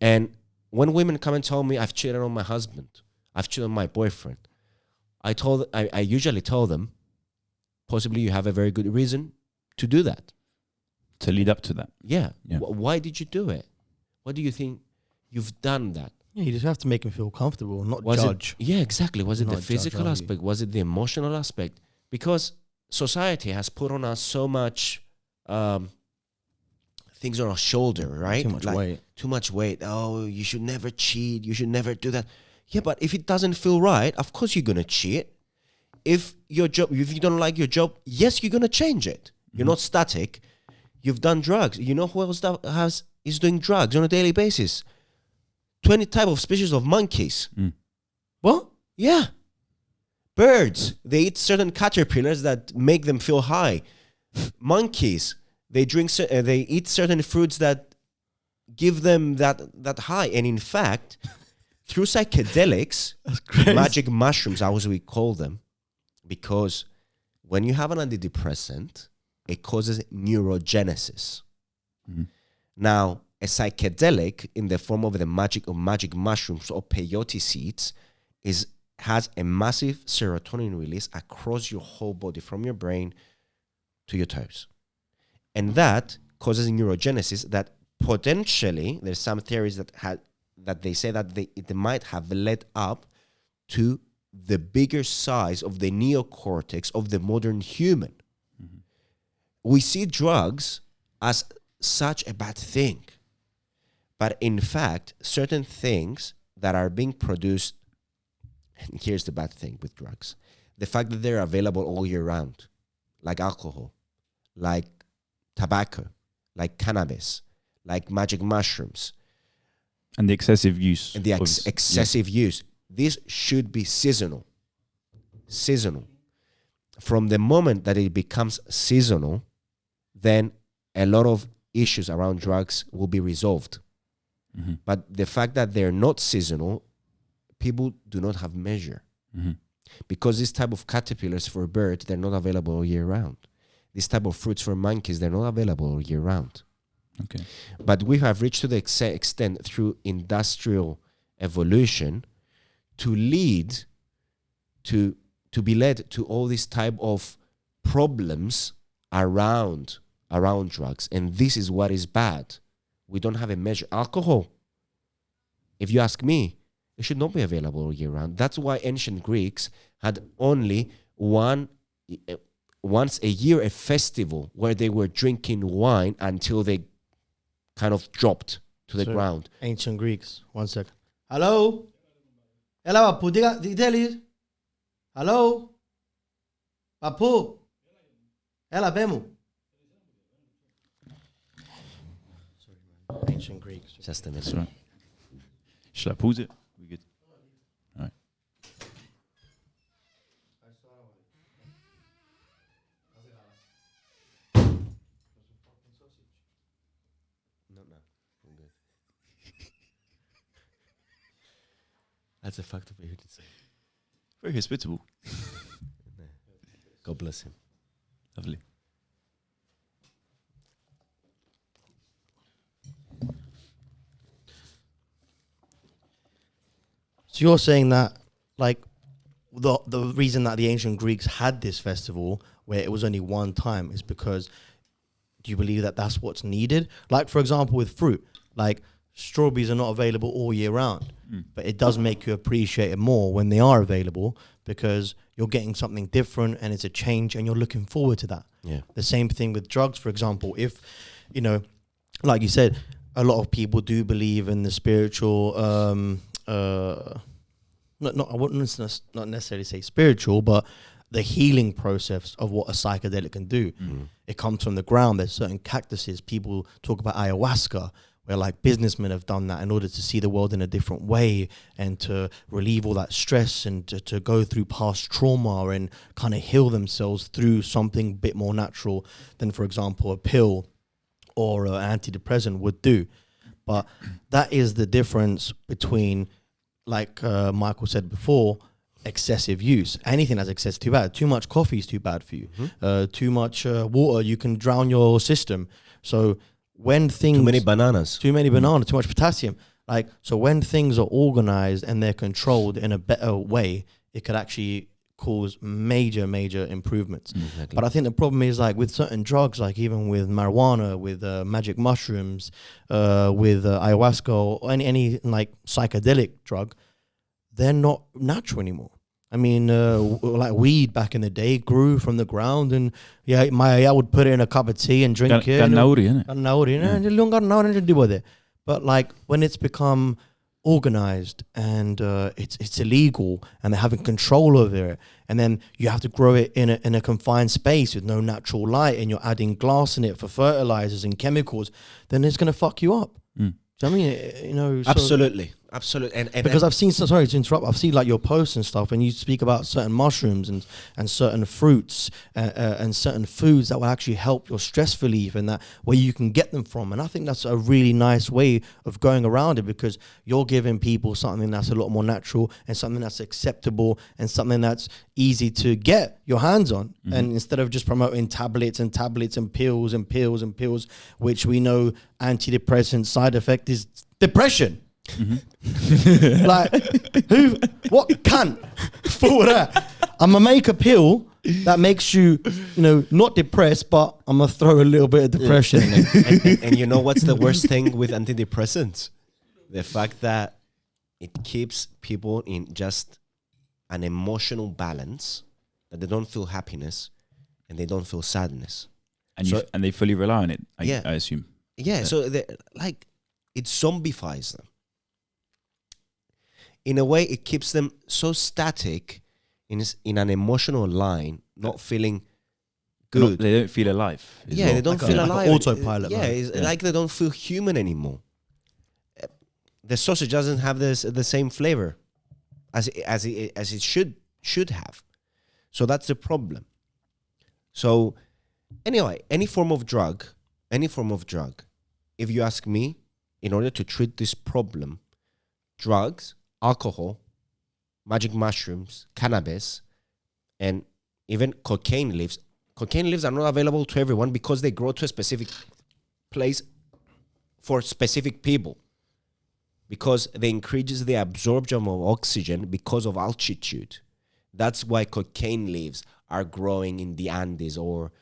And when women come and tell me I've cheated on my husband, I've cheated on my boyfriend, I usually tell them, possibly you have a very good reason to do that. To lead up to that. Yeah. Why did you do it? What do you think you've done that? Yeah, you just have to make him feel comfortable, not judge. Yeah, exactly. Was it the physical aspect? Was it the emotional aspect? Because society has put on us so much things on our shoulder, right? Too much weight. Too much weight. Oh, you should never cheat. You should never do that. Yeah, but if it doesn't feel right, of course you're going to cheat. If you don't like your job, yes, you're going to change it. Mm-hmm. You're not static. You've done drugs. You know who else is doing drugs on a daily basis? 20 type of species of monkeys. Mm. What? Yeah. Birds, they eat certain caterpillars that make them feel high. Monkeys, they eat certain fruits that give them that high. And in fact, through psychedelics, magic mushrooms, as we call them, because when you have an antidepressant, it causes neurogenesis. Mm-hmm. Now, a psychedelic in the form of the magic mushrooms or peyote seeds has a massive serotonin release across your whole body, from your brain to your toes. And that causes neurogenesis that potentially, there's some theories that they say that it might have led up to the bigger size of the neocortex of the modern human. Mm-hmm. We see drugs as such a bad thing. But in fact, certain things that are being produced, and here's the bad thing with drugs, the fact that they're available all year round, like alcohol, like tobacco, like cannabis, like magic mushrooms. And the excessive use. And the excessive use. This should be seasonal. Seasonal. From the moment that it becomes seasonal, then a lot of issues around drugs will be resolved. Mm-hmm. But the fact that they're not seasonal, people do not have measure. Mm-hmm. Because this type of caterpillars for birds, they're not available all year round. This type of fruits for monkeys, they're not available all year round. Okay. But we have reached to the extent through industrial evolution to be led to all these type of problems around drugs. And this is what is bad. We don't have a measure. Alcohol, if you ask me, it should not be available all year round. That's why ancient Greeks had only once a year a festival where they were drinking wine until they kind of dropped to the ground. Ancient Greeks. 1 second. Hello? Hello, Papu. Diga. Hello? Papu. Ela bemu. Ancient Greeks. Just a minute. That's right. Should I pause it? We good? All right. No, I'm good. That's a fact of you to say. Very hospitable. God bless him. Lovely. So you're saying that, like, the reason that the ancient Greeks had this festival where it was only one time is because, do you believe that that's what's needed? Like, for example, with fruit, like strawberries are not available all year round, but it does make you appreciate it more when they are available because you're getting something different and it's a change and you're looking forward to that. Yeah. The same thing with drugs, for example. If, you know, like you said, a lot of people do believe in the spiritual, I wouldn't not necessarily say spiritual, but the healing process of what a psychedelic can do. It comes from the ground. There's certain cactuses. People talk about ayahuasca, where like businessmen have done that in order to see the world in a different way and to relieve all that stress and to go through past trauma and kind of heal themselves through something a bit more natural than, for example, a pill or an antidepressant would do. But that is the difference between, like Michael said before, excessive use. Anything that's excessive is too bad. Too much coffee is too bad for you. Too much water, you can drown your system. So when things... Too many bananas. Too much potassium. Like, so when things are organized and they're controlled in a better way, it could actually cause major improvements. Exactly. But I think the problem is, like, with certain drugs, like even with marijuana, with magic mushrooms, with ayahuasca, or any like psychedelic drug, they're not natural anymore. I mean, like weed back in the day grew from the ground, and I would put it in a cup of tea and drink it. But like when it's become organized and it's illegal and they're having control over it, and then you have to grow it in a confined space with no natural light, and you're adding glass in it for fertilizers and chemicals, then it's going to fuck you up. Do you know what I mean? You know, Absolutely. And because I've seen, sorry to interrupt, I've seen like your posts and stuff, and you speak about certain mushrooms and certain fruits and certain foods that will actually help your stress relief, and that where you can get them from. And I think that's a really nice way of going around it, because you're giving people something that's a lot more natural and something that's acceptable and something that's easy to get your hands on. And instead of just promoting tablets and pills and pills and pills, which we know antidepressant side effect is depression. Like, what cunt for that? I'm gonna make a pill that makes you, not depressed, but I'm gonna throw a little bit of depression in it. And you know what's the worst thing with antidepressants? The fact that it keeps people in just an emotional balance, that they don't feel happiness and they don't feel sadness, and they fully rely on it. I assume. Yeah, so like it zombifies them. In a way, it keeps them so static in an emotional line, not feeling good. They don't feel alive. Yeah, they don't feel alive. Like autopilot. Yeah, it's like they don't feel human anymore. The sausage doesn't have the same flavor as it should have. So that's the problem. So anyway, any form of drug, if you ask me, in order to treat this problem, drugs, alcohol, magic mushrooms, cannabis, and even cocaine leaves. Cocaine leaves are not available to everyone because they grow to a specific place for specific people, because they increase the absorption of oxygen because of altitude. That's why cocaine leaves are growing in the Andes, or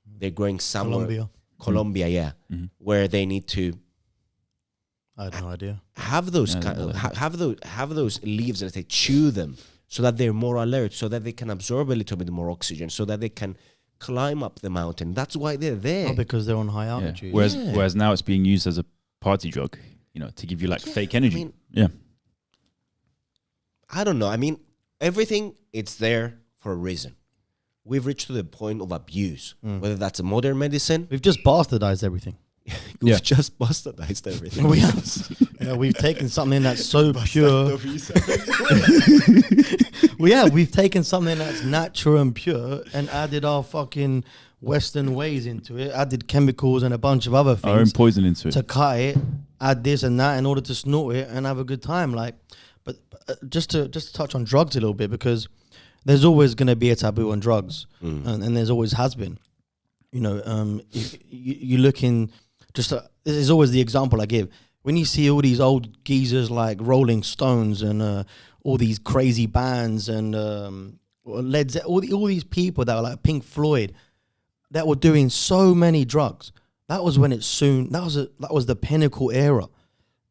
they're growing somewhere. Colombia, where they need to. I had no idea. Have those have those leaves that they chew them, so that they're more alert, so that they can absorb a little bit more oxygen, so that they can climb up the mountain. That's why they're there. Oh, because they're on high altitude. Whereas now it's being used as a party drug, to give you like fake energy. I don't know. I mean, everything, it's there for a reason. We've reached to the point of abuse, whether that's a modern medicine. We've just bastardized everything. We've just bastardized everything. We have. We've taken something that's so pure. We've taken something that's natural and pure and added our fucking Western ways into it, added chemicals and a bunch of other things. Our own poison into it. To cut it, add this and that in order to snort it and have a good time. But just to touch on drugs a little bit, because there's always going to be a taboo on drugs, and there's always has been. You look in. This is always the example I give. When you see all these old geezers like Rolling Stones and all these crazy bands and Led Zeppelin, all these people that were like Pink Floyd, that were doing so many drugs. That was when that was the pinnacle era,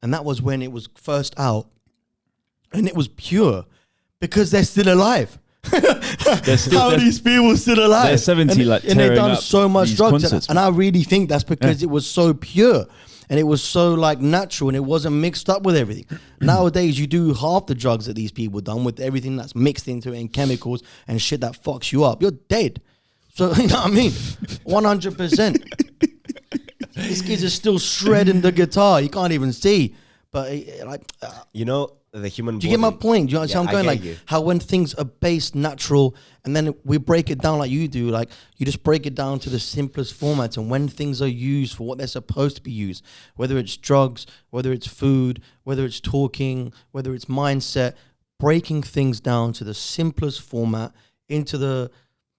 and that was when it was first out, and it was pure, because they're still alive. How are these people still alive? They're 70, and they've done so much drugs, and I really think that's because it was so pure, and it was so like natural, and it wasn't mixed up with everything. Nowadays, you do half the drugs that these people done with everything that's mixed into it and chemicals and shit that fucks you up. You're dead. So you know what I mean? 100%. These kids are still shredding the guitar. You can't even see, but the human body. Do you get my point? Do you know Yeah, what I'm going? I Like get you. how when things are based natural, and then we break it down like you do. Like you just break it down to the simplest formats, and when things are used for what they're supposed to be used, whether it's drugs, whether it's food, whether it's talking, whether it's mindset, breaking things down to the simplest format into the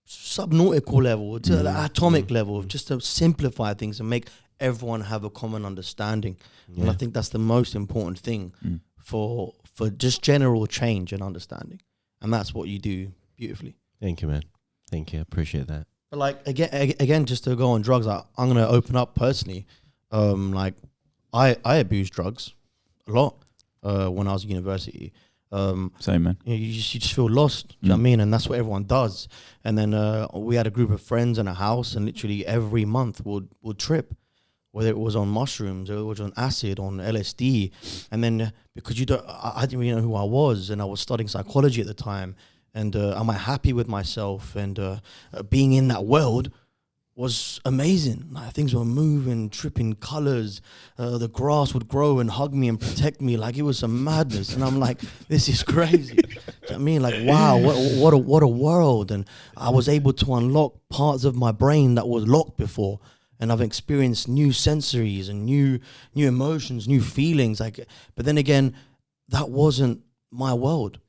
subnautical level, to the atomic level, just to simplify things and make everyone have a common understanding. And I think that's the most important thing for just general change and understanding. And that's what you do beautifully. Thank you, man. Thank you. I appreciate that. But like again, just to go on drugs, I'm gonna open up personally. Like I abused drugs a lot when I was at university. Same, man. You just feel lost. Do you know what I mean? And that's what everyone does. And then we had a group of friends in a house, and literally every month we'll trip, whether it was on mushrooms or it was on acid, on LSD. And then because I didn't really know who I was, and I was studying psychology at the time, and am I happy with myself? And being in that world was amazing. Like, things were moving, tripping colors. The grass would grow and hug me and protect me. Like, it was some madness. And I'm like, this is crazy. Do you know what I mean? Like, wow, what a world. And I was able to unlock parts of my brain that was locked before. And I've experienced new sensories and new emotions, new feelings. Like, but then again, that wasn't my world.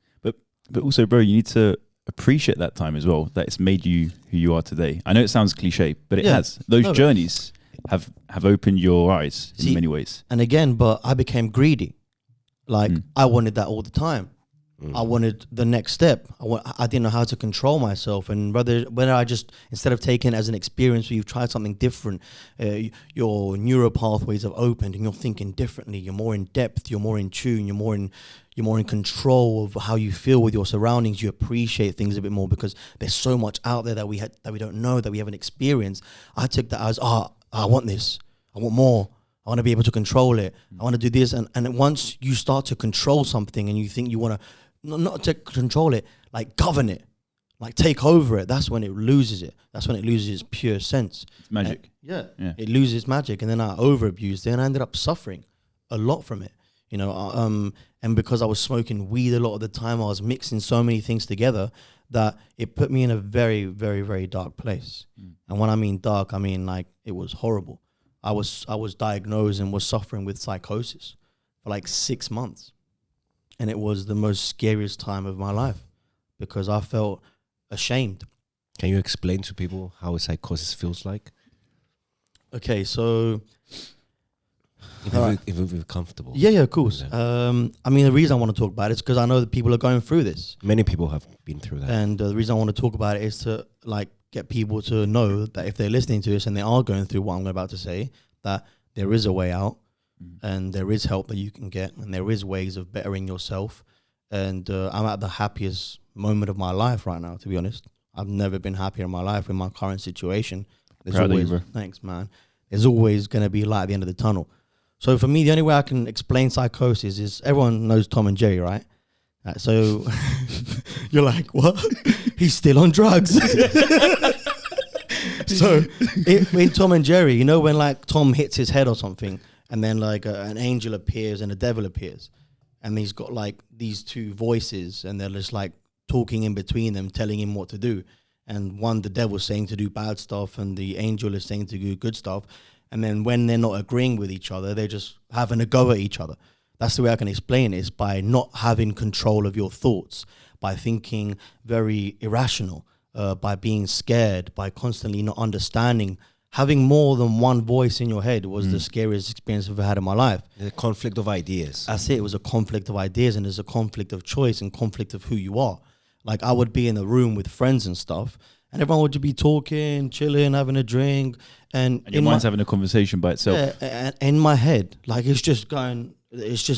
But also, bro, you need to appreciate that time as well, that it's made you who you are today. I know it sounds cliche, but it has. Those journeys have opened your eyes in many ways. And again, but I became greedy. Like, I wanted that all the time. I wanted the next step. I didn't know how to control myself, and whether I just, instead of taking it as an experience where you've tried something different, your neural pathways have opened and you're thinking differently. You're more in depth. You're more in tune. You're more in control of how you feel with your surroundings. You appreciate things a bit more because there's so much out there that we don't know, that we haven't experienced. I took that as, I want this. I want more. I want to be able to control it. I want to do this. And once you start to control something and you think you want to, not to control it, like govern it, like take over it, that's when it loses it. That's when it loses its pure sense. It's magic. Yeah. It loses magic. And then I over-abused it, and I ended up suffering a lot from it. You know, and because I was smoking weed a lot of the time, I was mixing so many things together that it put me in a very, very, very dark place. And when I mean dark, I mean like it was horrible. I was diagnosed and was suffering with psychosis for like 6 months. And it was the most scariest time of my life because I felt ashamed. Can you explain to people how a psychosis feels like? Okay, so... If we're comfortable. Yeah, of course. I mean, the reason I want to talk about it is because I know that people are going through this. Many people have been through that. And the reason I want to talk about it is to like get people to know that if they're listening to this and they are going through what I'm about to say, that there is a way out and there is help that you can get and there is ways of bettering yourself. And I'm at the happiest moment of my life right now, to be honest. I've never been happier in my life in my current situation. There's Proud always, of you, bro. thanks, man. There's always going to be light at the end of the tunnel. So for me, the only way I can explain psychosis is everyone knows Tom and Jerry, right? So you're like, what? He's still on drugs. So in Tom and Jerry, you know when like Tom hits his head or something and then like an angel appears and a devil appears and he's got like these two voices and they're just like talking in between them, telling him what to do. And one, the devil's saying to do bad stuff and the angel is saying to do good stuff. And then when they're not agreeing with each other, they're just having a go at each other. That's the way I can explain it, is by not having control of your thoughts, by thinking very irrational, by being scared, by constantly not understanding. Having more than one voice in your head was the scariest experience I've ever had in my life. The conflict of ideas. That's it. It was a conflict of ideas, and there's a conflict of choice and conflict of who you are. Like I would be in a room with friends and stuff, and everyone would just be talking, chilling, having a drink. And your mind's having a conversation by itself. Yeah, in my head, like it's just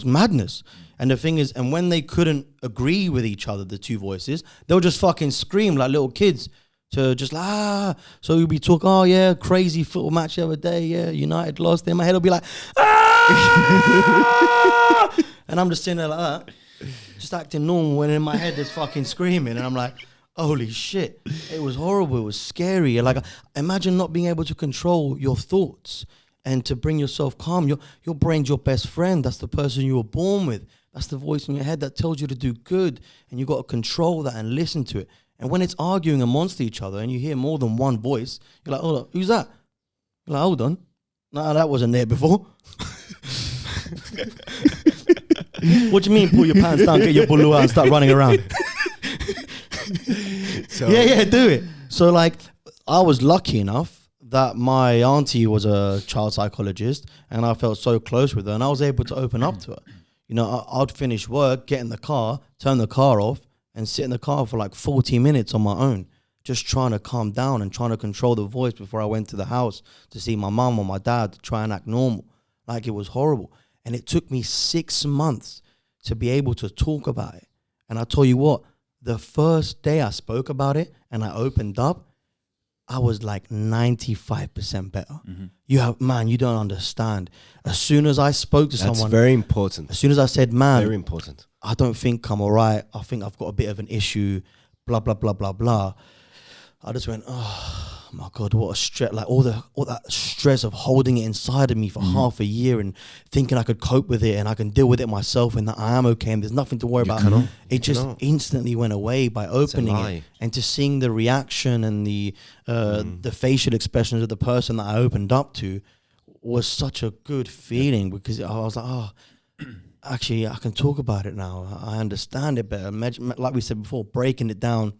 madness. And the thing is, and when they couldn't agree with each other, the two voices, they'll just fucking scream like little kids to just like, So we'd be talking, oh yeah, crazy football match the other day, yeah, United lost. In my head will be like, and I'm just sitting there like that, just acting normal, when in my head there's fucking screaming, and I'm like, holy shit, it was horrible, it was scary. Like, imagine not being able to control your thoughts and to bring yourself calm. Your brain's your best friend. That's the person you were born with. That's the voice in your head that tells you to do good, and you got to control that and listen to it. And when it's arguing amongst each other and you hear more than one voice, you're like, hold on, who's that? You're like, hold on. No, that wasn't there before. What do you mean, pull your pants down, get your bulu out and start running around? So Yeah, do it. So like, I was lucky enough that my auntie was a child psychologist and I felt so close with her and I was able to open up to her. You know, I'd finish work, get in the car, turn the car off and sit in the car for like 40 minutes on my own, just trying to calm down and trying to control the voice before I went to the house to see my mum or my dad to try and act normal. Like, it was horrible. And it took me 6 months to be able to talk about it. And I tell you what, the first day I spoke about it and I opened up, I was like 95% better. You don't understand. As soon as I spoke to that's someone, very important. as soon as I said, man, Very important. I don't think I'm all right. I think I've got a bit of an issue, blah, blah, blah, blah, blah. I just went, oh my God, what a stress. Like all that stress of holding it inside of me for half a year and thinking I could cope with it and I can deal with it myself and that I am okay and there's nothing to worry about. cannot. It just cannot. instantly went away by opening lie. it and to seeing the reaction and the facial expressions of the person that I opened up to was such a good feeling because I was like, oh, actually, I can talk about it now. I understand it better. Like we said before, breaking it down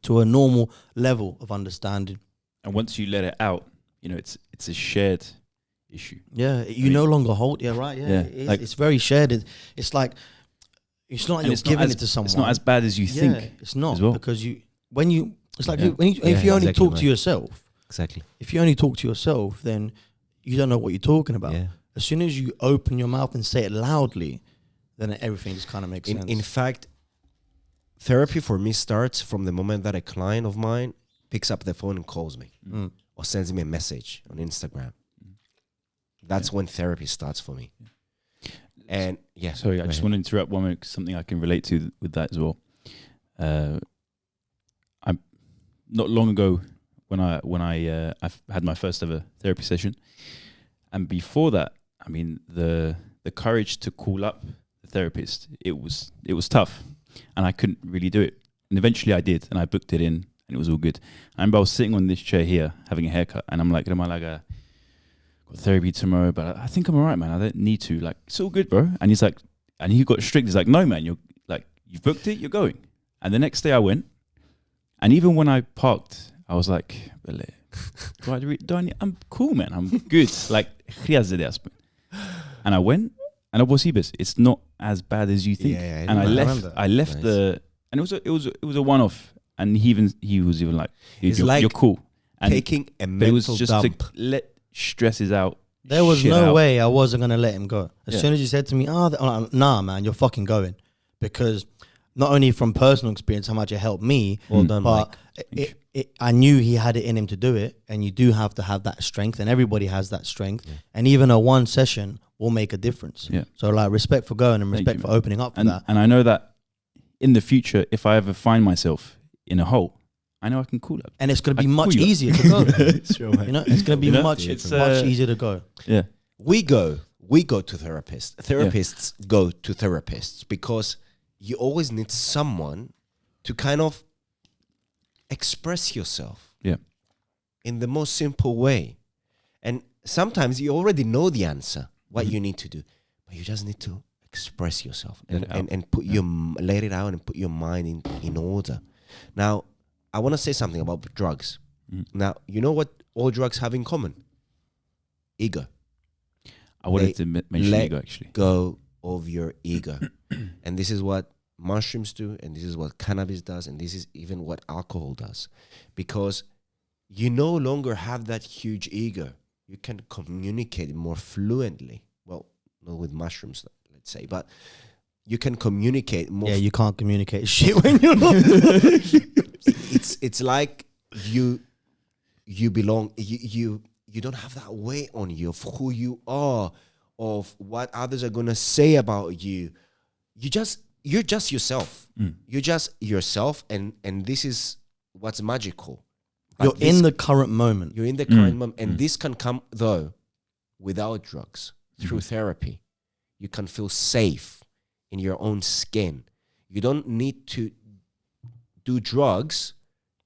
to a normal level of understanding. And once you let it out, you know, it's a shared issue. Yeah, you no longer hold. Yeah, right. Yeah, like, it's very shared. It's like it's not like you're giving it to someone. It's not as bad as you think. It's not as well. because it's like Yeah. if you only exactly talk to yourself. Exactly. If you only talk to yourself, then you don't know what you're talking about. Yeah. As soon as you open your mouth and say it loudly, then everything just kind of makes sense. In fact, therapy for me starts from the moment that a client of mine picks up the phone and calls me or sends me a message on Instagram. That's when therapy starts for me. And yeah. Sorry, I just want to interrupt one minute, 'cause something I can relate to with that as well. I'm not long ago when I had my first ever therapy session, and before that, I mean the courage to call up the therapist, it was tough, and I couldn't really do it. And eventually I did, and I booked it in, and it was all good. I remember I was sitting on this chair here having a haircut, and I'm like, got therapy tomorrow, but I think I'm all right, man. I don't need to. Like, it's all good, bro. And he's like, and he got strict. He's like, no, man, you've booked it, you're going. And the next day I went, and even when I parked, I was like, I'm cool, man. I'm good. Like, and I went, and it's not as bad as you think. Yeah, and I left Nice. and it was a one-off. And he was even like, It's you're, like you're cool. And taking a it was mental just dump. to let stresses out. There was shit no out. way I wasn't going to let him go. As Yeah. soon as you said to me, I'm like, nah, man, you're fucking going. Because not only from personal experience, how much it helped me, Well done, but Mike. I knew he had it in him to do it. And you do have to have that strength. And everybody has that strength. And even a one session will make a difference. Yeah. So like respect for going and Thank respect you, for man. opening up for And that. I know that in the future, if I ever find myself in a hole, I know I can call up. And it's going to be I much call you up. easier to go. Sure, You know, it's going to be You know, much it's, easier to go. Yeah. We go to therapists. Therapists go to therapists because you always need someone to kind of express yourself in the most simple way. And sometimes you already know the answer, what you need to do, but you just need to express yourself and put let it out and put your mind in order. Now, I want to say something about drugs. Now, you know what all drugs have in common? Ego. I wanted to mention let ego, actually. go of your ego. And this is what mushrooms do, and this is what cannabis does, and this is even what alcohol does. Because you no longer have that huge ego. You can communicate more fluently. Well, not with mushrooms, let's say, but you can communicate more. Yeah, you can't communicate shit when you're not. It's like you belong. You don't have that weight on you of who you are, of what others are gonna say about you. You're just yourself. You're just yourself, and this is what's magical. You're in the current moment. You're in the current moment, and this can come though without drugs, through therapy. You can feel safe in your own skin. You don't need to do drugs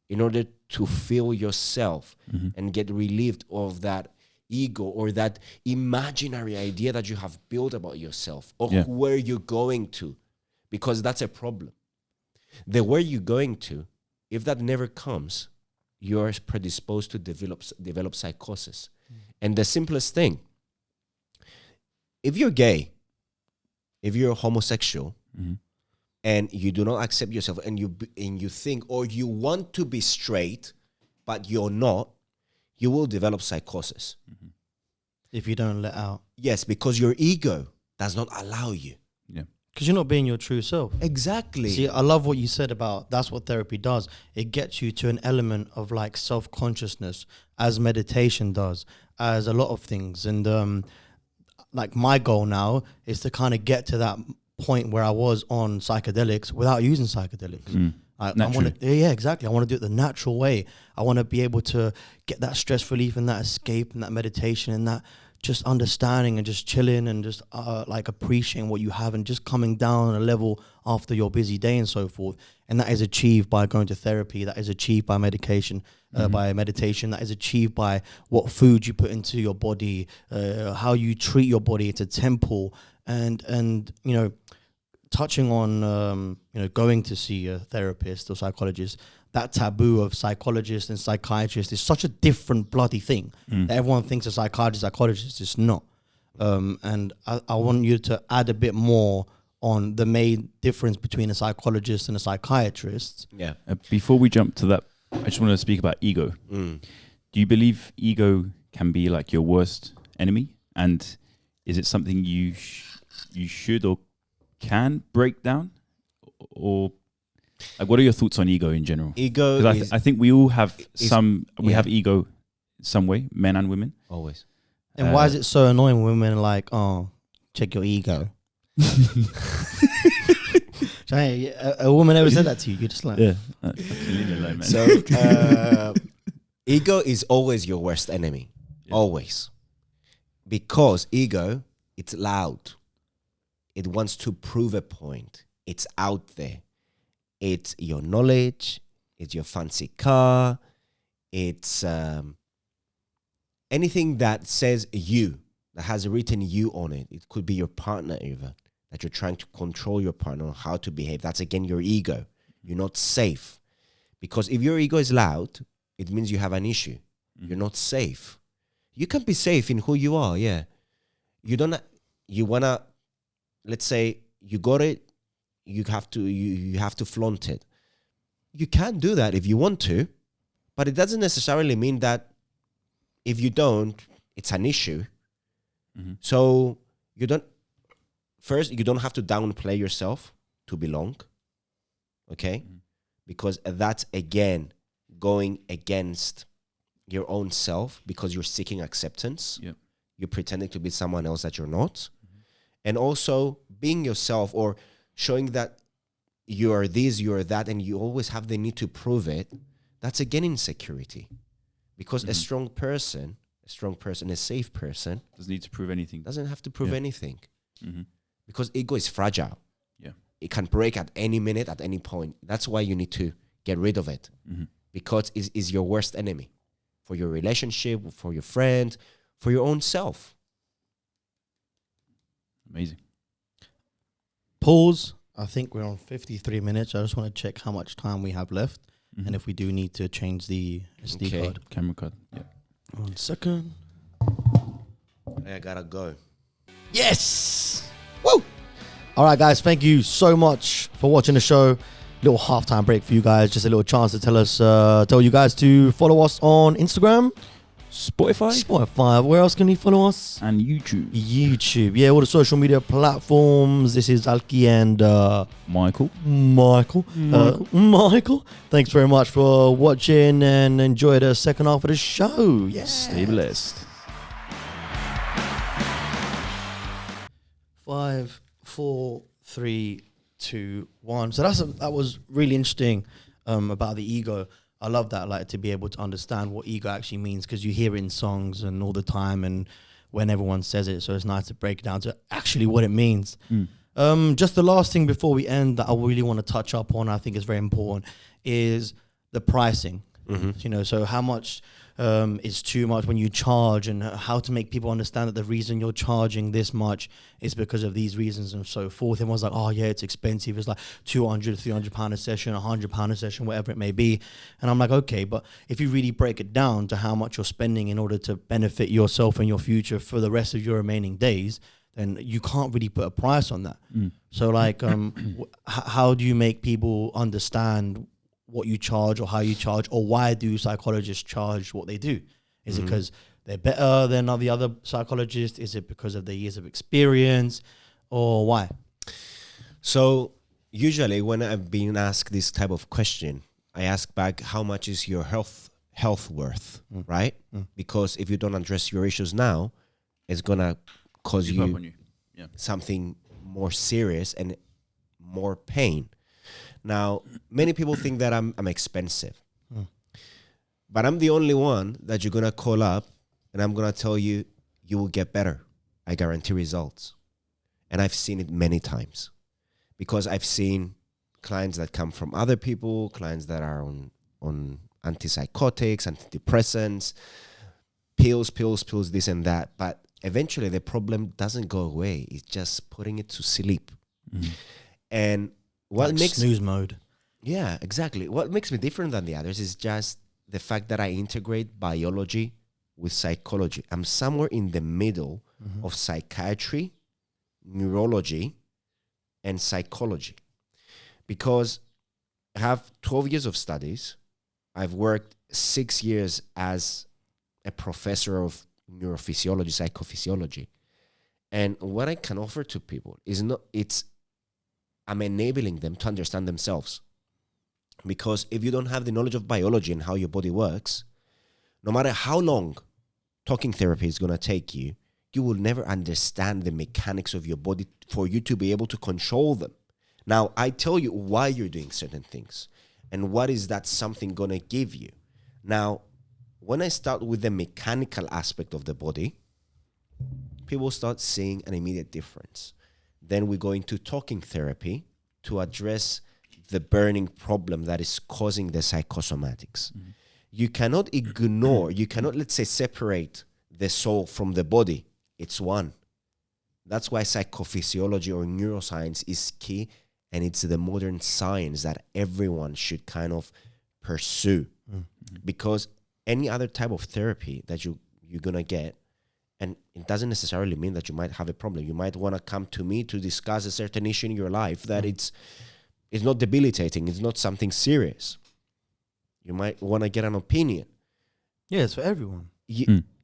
in order to feel yourself and get relieved of that ego or that imaginary idea that you have built about yourself or where you're going to, because that's a problem. The where you're going to, if that never comes, you're predisposed to develop psychosis. And the simplest thing, if you're gay, if you're homosexual, and you do not accept yourself, and you think, or you want to be straight, but you're not, you will develop psychosis. If you don't let out. Yes, because your ego does not allow you. Yeah. Because you're not being your true self. Exactly. See, I love what you said about that's what therapy does. It gets you to an element of like self-consciousness, as meditation does, as a lot of things. And like my goal now is to kind of get to that point where I was on psychedelics without using psychedelics. I want to, yeah, exactly. I want to do it the natural way. I want to be able to get that stress relief and that escape and that meditation and that just understanding and just chilling and just like appreciating what you have and just coming down a level after your busy day and so forth. And that is achieved by going to therapy. That is achieved by medication, by meditation. That is achieved by what food you put into your body, how you treat your body. It's a temple. And you know, touching on you know, going to see a therapist or psychologist, that taboo of psychologist and psychiatrist is such a different bloody thing. That everyone thinks a psychologist is not. And I want you to add a bit more on the main difference between a psychologist and a psychiatrist. Yeah. Before we jump to that, I just want to speak about ego. Do you believe ego can be like your worst enemy? And is it something you should or can break down? Or like, what are your thoughts on ego in general? Ego Because I think we all have we have ego some way, men and women. Always. And why is it so annoying when women are like, oh, check your ego? A woman ever said that to you? You're just like, yeah. Leave me alone, man. So ego is always your worst enemy. Yeah. Always. Because ego, it's loud. It wants to prove a point. It's out there. It's your knowledge. It's your fancy car. It's anything that says you, that has written you on it. It could be your partner even, that you're trying to control your partner on how to behave. That's again your ego. You're not safe. Because if your ego is loud, it means you have an issue. You're not safe. You can be safe in who you are, yeah. You wanna, let's say you got it, you have to flaunt it. You can do that if you want to, but it doesn't necessarily mean that if you don't, it's an issue. So you don't have to downplay yourself to belong, okay? Because that's, again, going against your own self because you're seeking acceptance. Yep. You're pretending to be someone else that you're not. And also being yourself or showing that you are this, you are that, and you always have the need to prove it. That's, again, insecurity. Because a strong person, a safe person, doesn't need to prove anything. Doesn't have to prove anything. Because ego is fragile. Yeah. It can break at any minute, at any point. That's why you need to get rid of it. Because it is your worst enemy for your relationship, for your friend, for your own self. Amazing. Pause. I think we're on 53 minutes. I just want to check how much time we have left. And if we do need to change the SD card. Camera card. Yeah. 1 second. I gotta go. Yes! Woo! All right, guys. Thank you so much for watching the show. Little halftime break for you guys. Just a little chance to tell you guys to follow us on Instagram. Spotify. Where else can you follow us? And YouTube. Yeah, all the social media platforms. This is Alki and Michael. Michael. Thanks very much for watching and enjoy the second half of the show. Yeah. Stay blessed. 5, 4, 3, 2, 1. So that was really interesting about the ego. I love that, like, to be able to understand what ego actually means, because you hear it in songs and all the time and when everyone says it. So it's nice to break it down to actually what it means. Just the last thing before we end that I really want to touch up on, I think is very important, is the pricing. So how much is too much when you charge, and how to make people understand that the reason you're charging this much is because of these reasons and so forth. Everyone's like, oh yeah, it's expensive. It's like 200, 300 pound a session, 100 pound a session, whatever it may be. And I'm like, okay, but if you really break it down to how much you're spending in order to benefit yourself and your future for the rest of your remaining days, then you can't really put a price on that. So like, how do you make people understand what you charge or how you charge, or why do psychologists charge what they do? Is it because they're better than the other psychologists? Is it because of their years of experience, or why? So usually when I've been asked this type of question, I ask back, how much is your health worth, right? Because if you don't address your issues now, it's gonna cause you something more serious and more pain. Now, many people think that I'm expensive, but I'm the only one that you're gonna call up, and I'm gonna tell you, you will get better. I guarantee results. And I've seen it many times, because I've seen clients that come from other people, clients that are on antipsychotics, antidepressants, pills, this and that. But eventually the problem doesn't go away. It's just putting it to sleep. And what like makes snooze mode. Yeah, exactly. What makes me different than the others is just the fact that I integrate biology with psychology. I'm somewhere in the middle of psychiatry, neurology, and psychology, because I have 12 years of studies. I've worked 6 years as a professor of neurophysiology, psychophysiology. And what I can offer to people is I'm enabling them to understand themselves. Because if you don't have the knowledge of biology and how your body works, no matter how long talking therapy is going to take you, you will never understand the mechanics of your body for you to be able to control them. Now, I tell you why you're doing certain things and what is that something going to give you. Now, when I start with the mechanical aspect of the body, people start seeing an immediate difference. Then we go into talking therapy to address the burning problem that is causing the psychosomatics. You cannot ignore, you cannot, let's say, separate the soul from the body. It's one. That's why psychophysiology or neuroscience is key, and it's the modern science that everyone should kind of pursue. Because any other type of therapy that you're going to get, and it doesn't necessarily mean that you might have a problem. You might want to come to me to discuss a certain issue in your life that it's not debilitating. It's not something serious. You might want to get an opinion. Yeah, it's for everyone.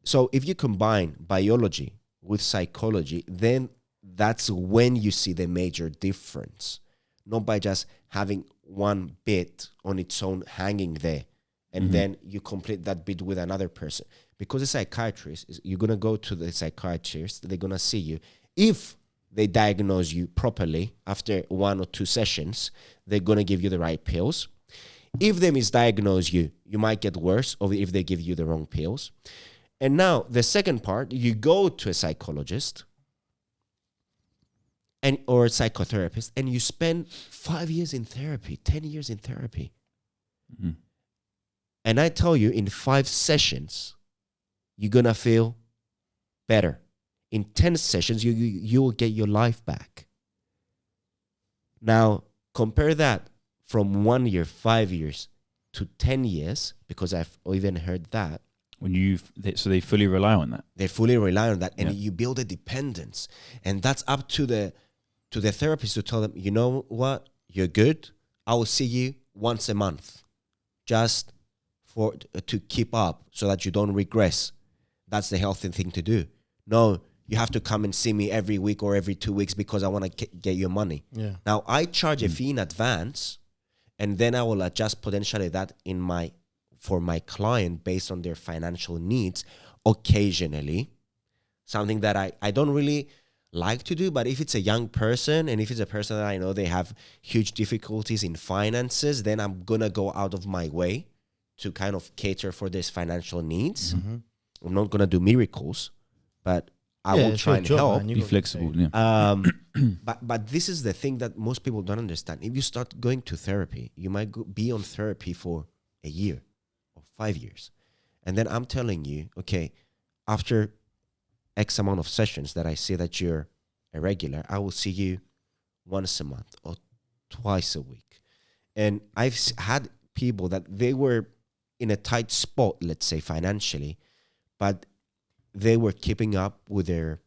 So if you combine biology with psychology, then that's when you see the major difference. Not by just having one bit on its own hanging there, and then you complete that bit with another person. Because a psychiatrist, you're going to go to the psychiatrist, they're going to see you. If they diagnose you properly after 1 or 2 sessions, they're going to give you the right pills. If they misdiagnose you, you might get worse, or if they give you the wrong pills. And now the second part, you go to a psychologist or a psychotherapist, and you spend 5 years in therapy, 10 years in therapy. And I tell you, in 5 sessions, you're going to feel better. In 10 sessions, you will get your life back. Now, compare that from 1 year, 5 years, to 10 years, because I've even heard that. So they fully rely on that. They fully rely on that, and you build a dependence. And that's up to the therapist to tell them, you know what, you're good. I will see you once a month, just to keep up so that you don't regress. That's the healthy thing to do. No, you have to come and see me every week or every 2 weeks because I want to get your money. Yeah. Now, I charge a fee in advance, and then I will adjust potentially that for my client based on their financial needs occasionally. Something that I don't really like to do, but if it's a young person and if it's a person that I know they have huge difficulties in finances, then I'm going to go out of my way to kind of cater for their financial needs. I'm not going to do miracles, but I will try and help. Be flexible. Yeah. But this is the thing that most people don't understand. If you start going to therapy, you might be on therapy for a year or 5 years. And then I'm telling you, okay, after X amount of sessions that I see that you're irregular, I will see you once a month or twice a week. And I've had people that they were in a tight spot, let's say financially, but they were keeping up with their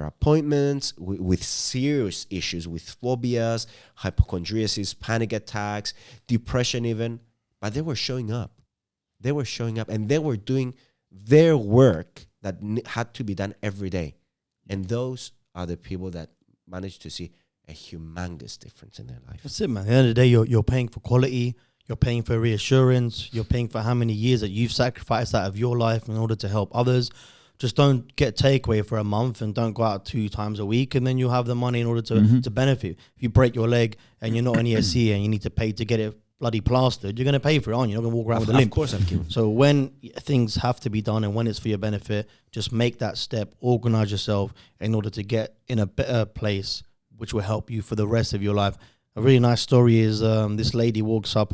appointments, with serious issues, with phobias, hypochondriasis, panic attacks, depression even, but they were showing up. They were showing up and they were doing their work that had to be done every day. And those are the people that managed to see a humongous difference in their life. That's it, man. At the end of the day, you're paying for quality, you're paying for reassurance, you're paying for how many years that you've sacrificed out of your life in order to help others. Just don't get takeaway for a month and don't go out 2 times a week, and then you'll have the money in order to benefit. If you break your leg and you're not an ESC and you need to pay to get it bloody plastered, you're going to pay for it, aren't you? You're not going to walk around with a limp. Of course I'm kidding. So when things have to be done and when it's for your benefit, just make that step, organize yourself in order to get in a better place, which will help you for the rest of your life. A really nice story is this lady walks up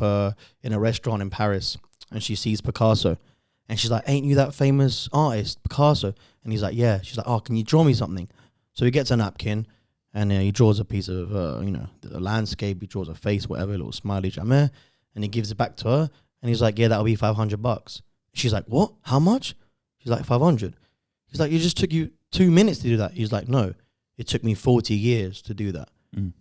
in a restaurant in Paris and she sees Picasso. And she's like, ain't you that famous artist, Picasso? And he's like, yeah. She's like, oh, can you draw me something? So he gets a napkin and he draws a piece of, a landscape. He draws a face, whatever, a little smiley, jamais. And he gives it back to her. And he's like, yeah, that'll be $500. She's like, what? How much? She's like, 500. He's like, it just took you 2 minutes to do that. He's like, no, it took me 40 years to do that.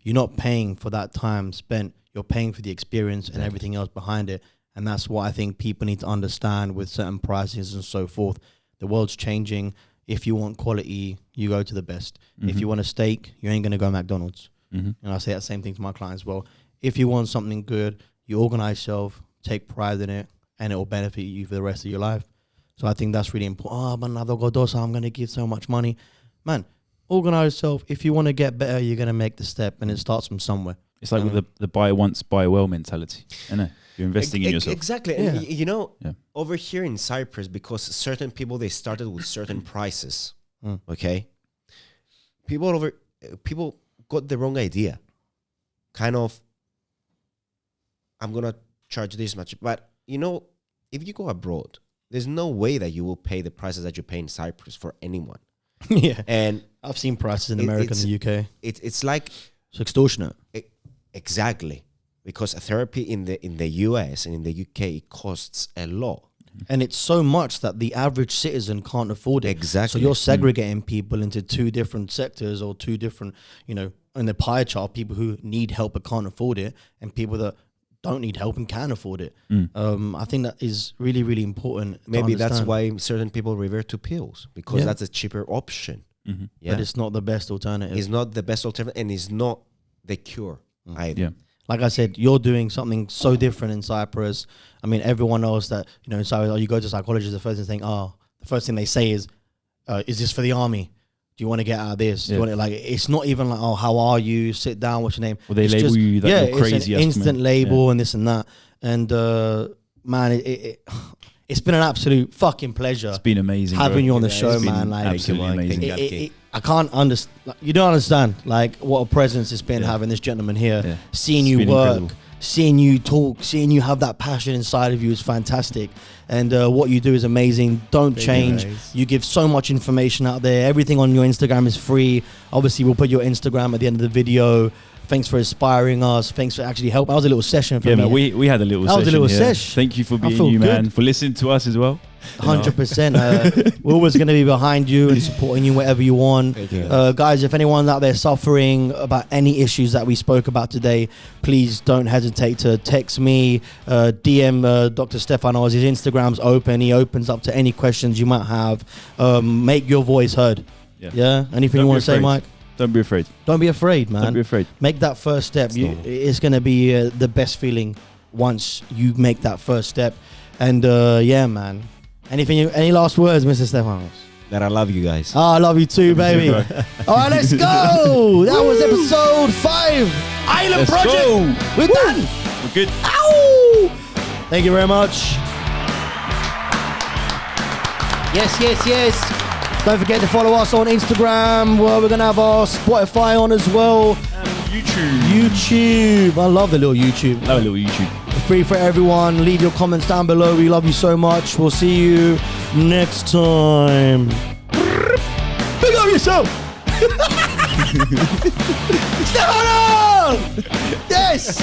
You're not paying for that time spent. You're paying for the experience and everything else behind it. And that's what I think people need to understand with certain prices and so forth. The world's changing. If you want quality, you go to the best. If you want a steak, you ain't going to go McDonald's. And I say that same thing to my clients as well. If you want something good, you organize yourself, take pride in it, and it will benefit you for the rest of your life. So I think that's really important. Oh, but I'm going to give so much money. Man, organize yourself. If you want to get better, you're going to make the step, and it starts from somewhere. It's like with the buy once, buy well mentality. I know. You're investing in yourself. Exactly. Yeah. And over here in Cyprus, because certain people, they started with certain prices, okay? People got the wrong idea. Kind of, I'm going to charge this much. But, if you go abroad, there's no way that you will pay the prices that you pay in Cyprus for anyone. Yeah. And I've seen prices in America and the UK. It's like... It's extortionate. Exactly. Because therapy in the US and in the UK, it costs a lot. And it's so much that the average citizen can't afford it. Exactly. So you're segregating people into 2 different sectors or 2 different, in the pie chart, people who need help but can't afford it and people that don't need help and can afford it. I think that is really, really important. Maybe that's why certain people revert to pills, because that's a cheaper option. Yeah. But it's not the best alternative. It's not the best alternative, and it's not the cure either. Yeah. Like I said, you're doing something so different in Cyprus. I mean, everyone knows that, in Cyprus, you go to psychologists, the first thing they say is this for the army? Do you want to get out of this? Do you want to, it's not even like, oh, how are you? Sit down, what's your name? Well, they label you that you're crazy. It's an instant label and this and that. And man, it's been an absolute fucking pleasure. It's been amazing having you on the show, man. Absolutely amazing. I can't understand. You don't understand what a presence it's been having this gentleman here, seeing you work, incredible. Seeing you talk, seeing you have that passion inside of you is fantastic. And what you do is amazing. Don't change. You give so much information out there. Everything on your Instagram is free. Obviously, we'll put your Instagram at the end of the video. Thanks for inspiring us. Thanks for actually helping. That was a little session for me. Man, we had a little session. That was a little session. Thank you for being you, man, for listening to us as well. 100%. We're always going to be behind you and supporting you wherever you want. Guys, if anyone's out there suffering about any issues that we spoke about today, please don't hesitate to text me, DM Dr. Stephanos. His Instagram's open. He opens up to any questions you might have. Make your voice heard. Yeah? Anything you want to say, Mike? Don't be afraid. Don't be afraid, man. Don't be afraid. Make that first step. It's going to be the best feeling once you make that first step. And man. Any last words, Mr. Stephanos? That I love you guys. Oh, I love you too, baby. All right, let's go. That was episode 5. Island Project. Go. We're done. We're good. Ow! Thank you very much. Yes. Don't forget to follow us on Instagram. Well, we're going to have our Spotify on as well. YouTube. I love the little YouTube. Love a little YouTube. Free for everyone. Leave your comments down below. We love you so much. We'll see you next time. Big up yourself. Stephanos! Yes!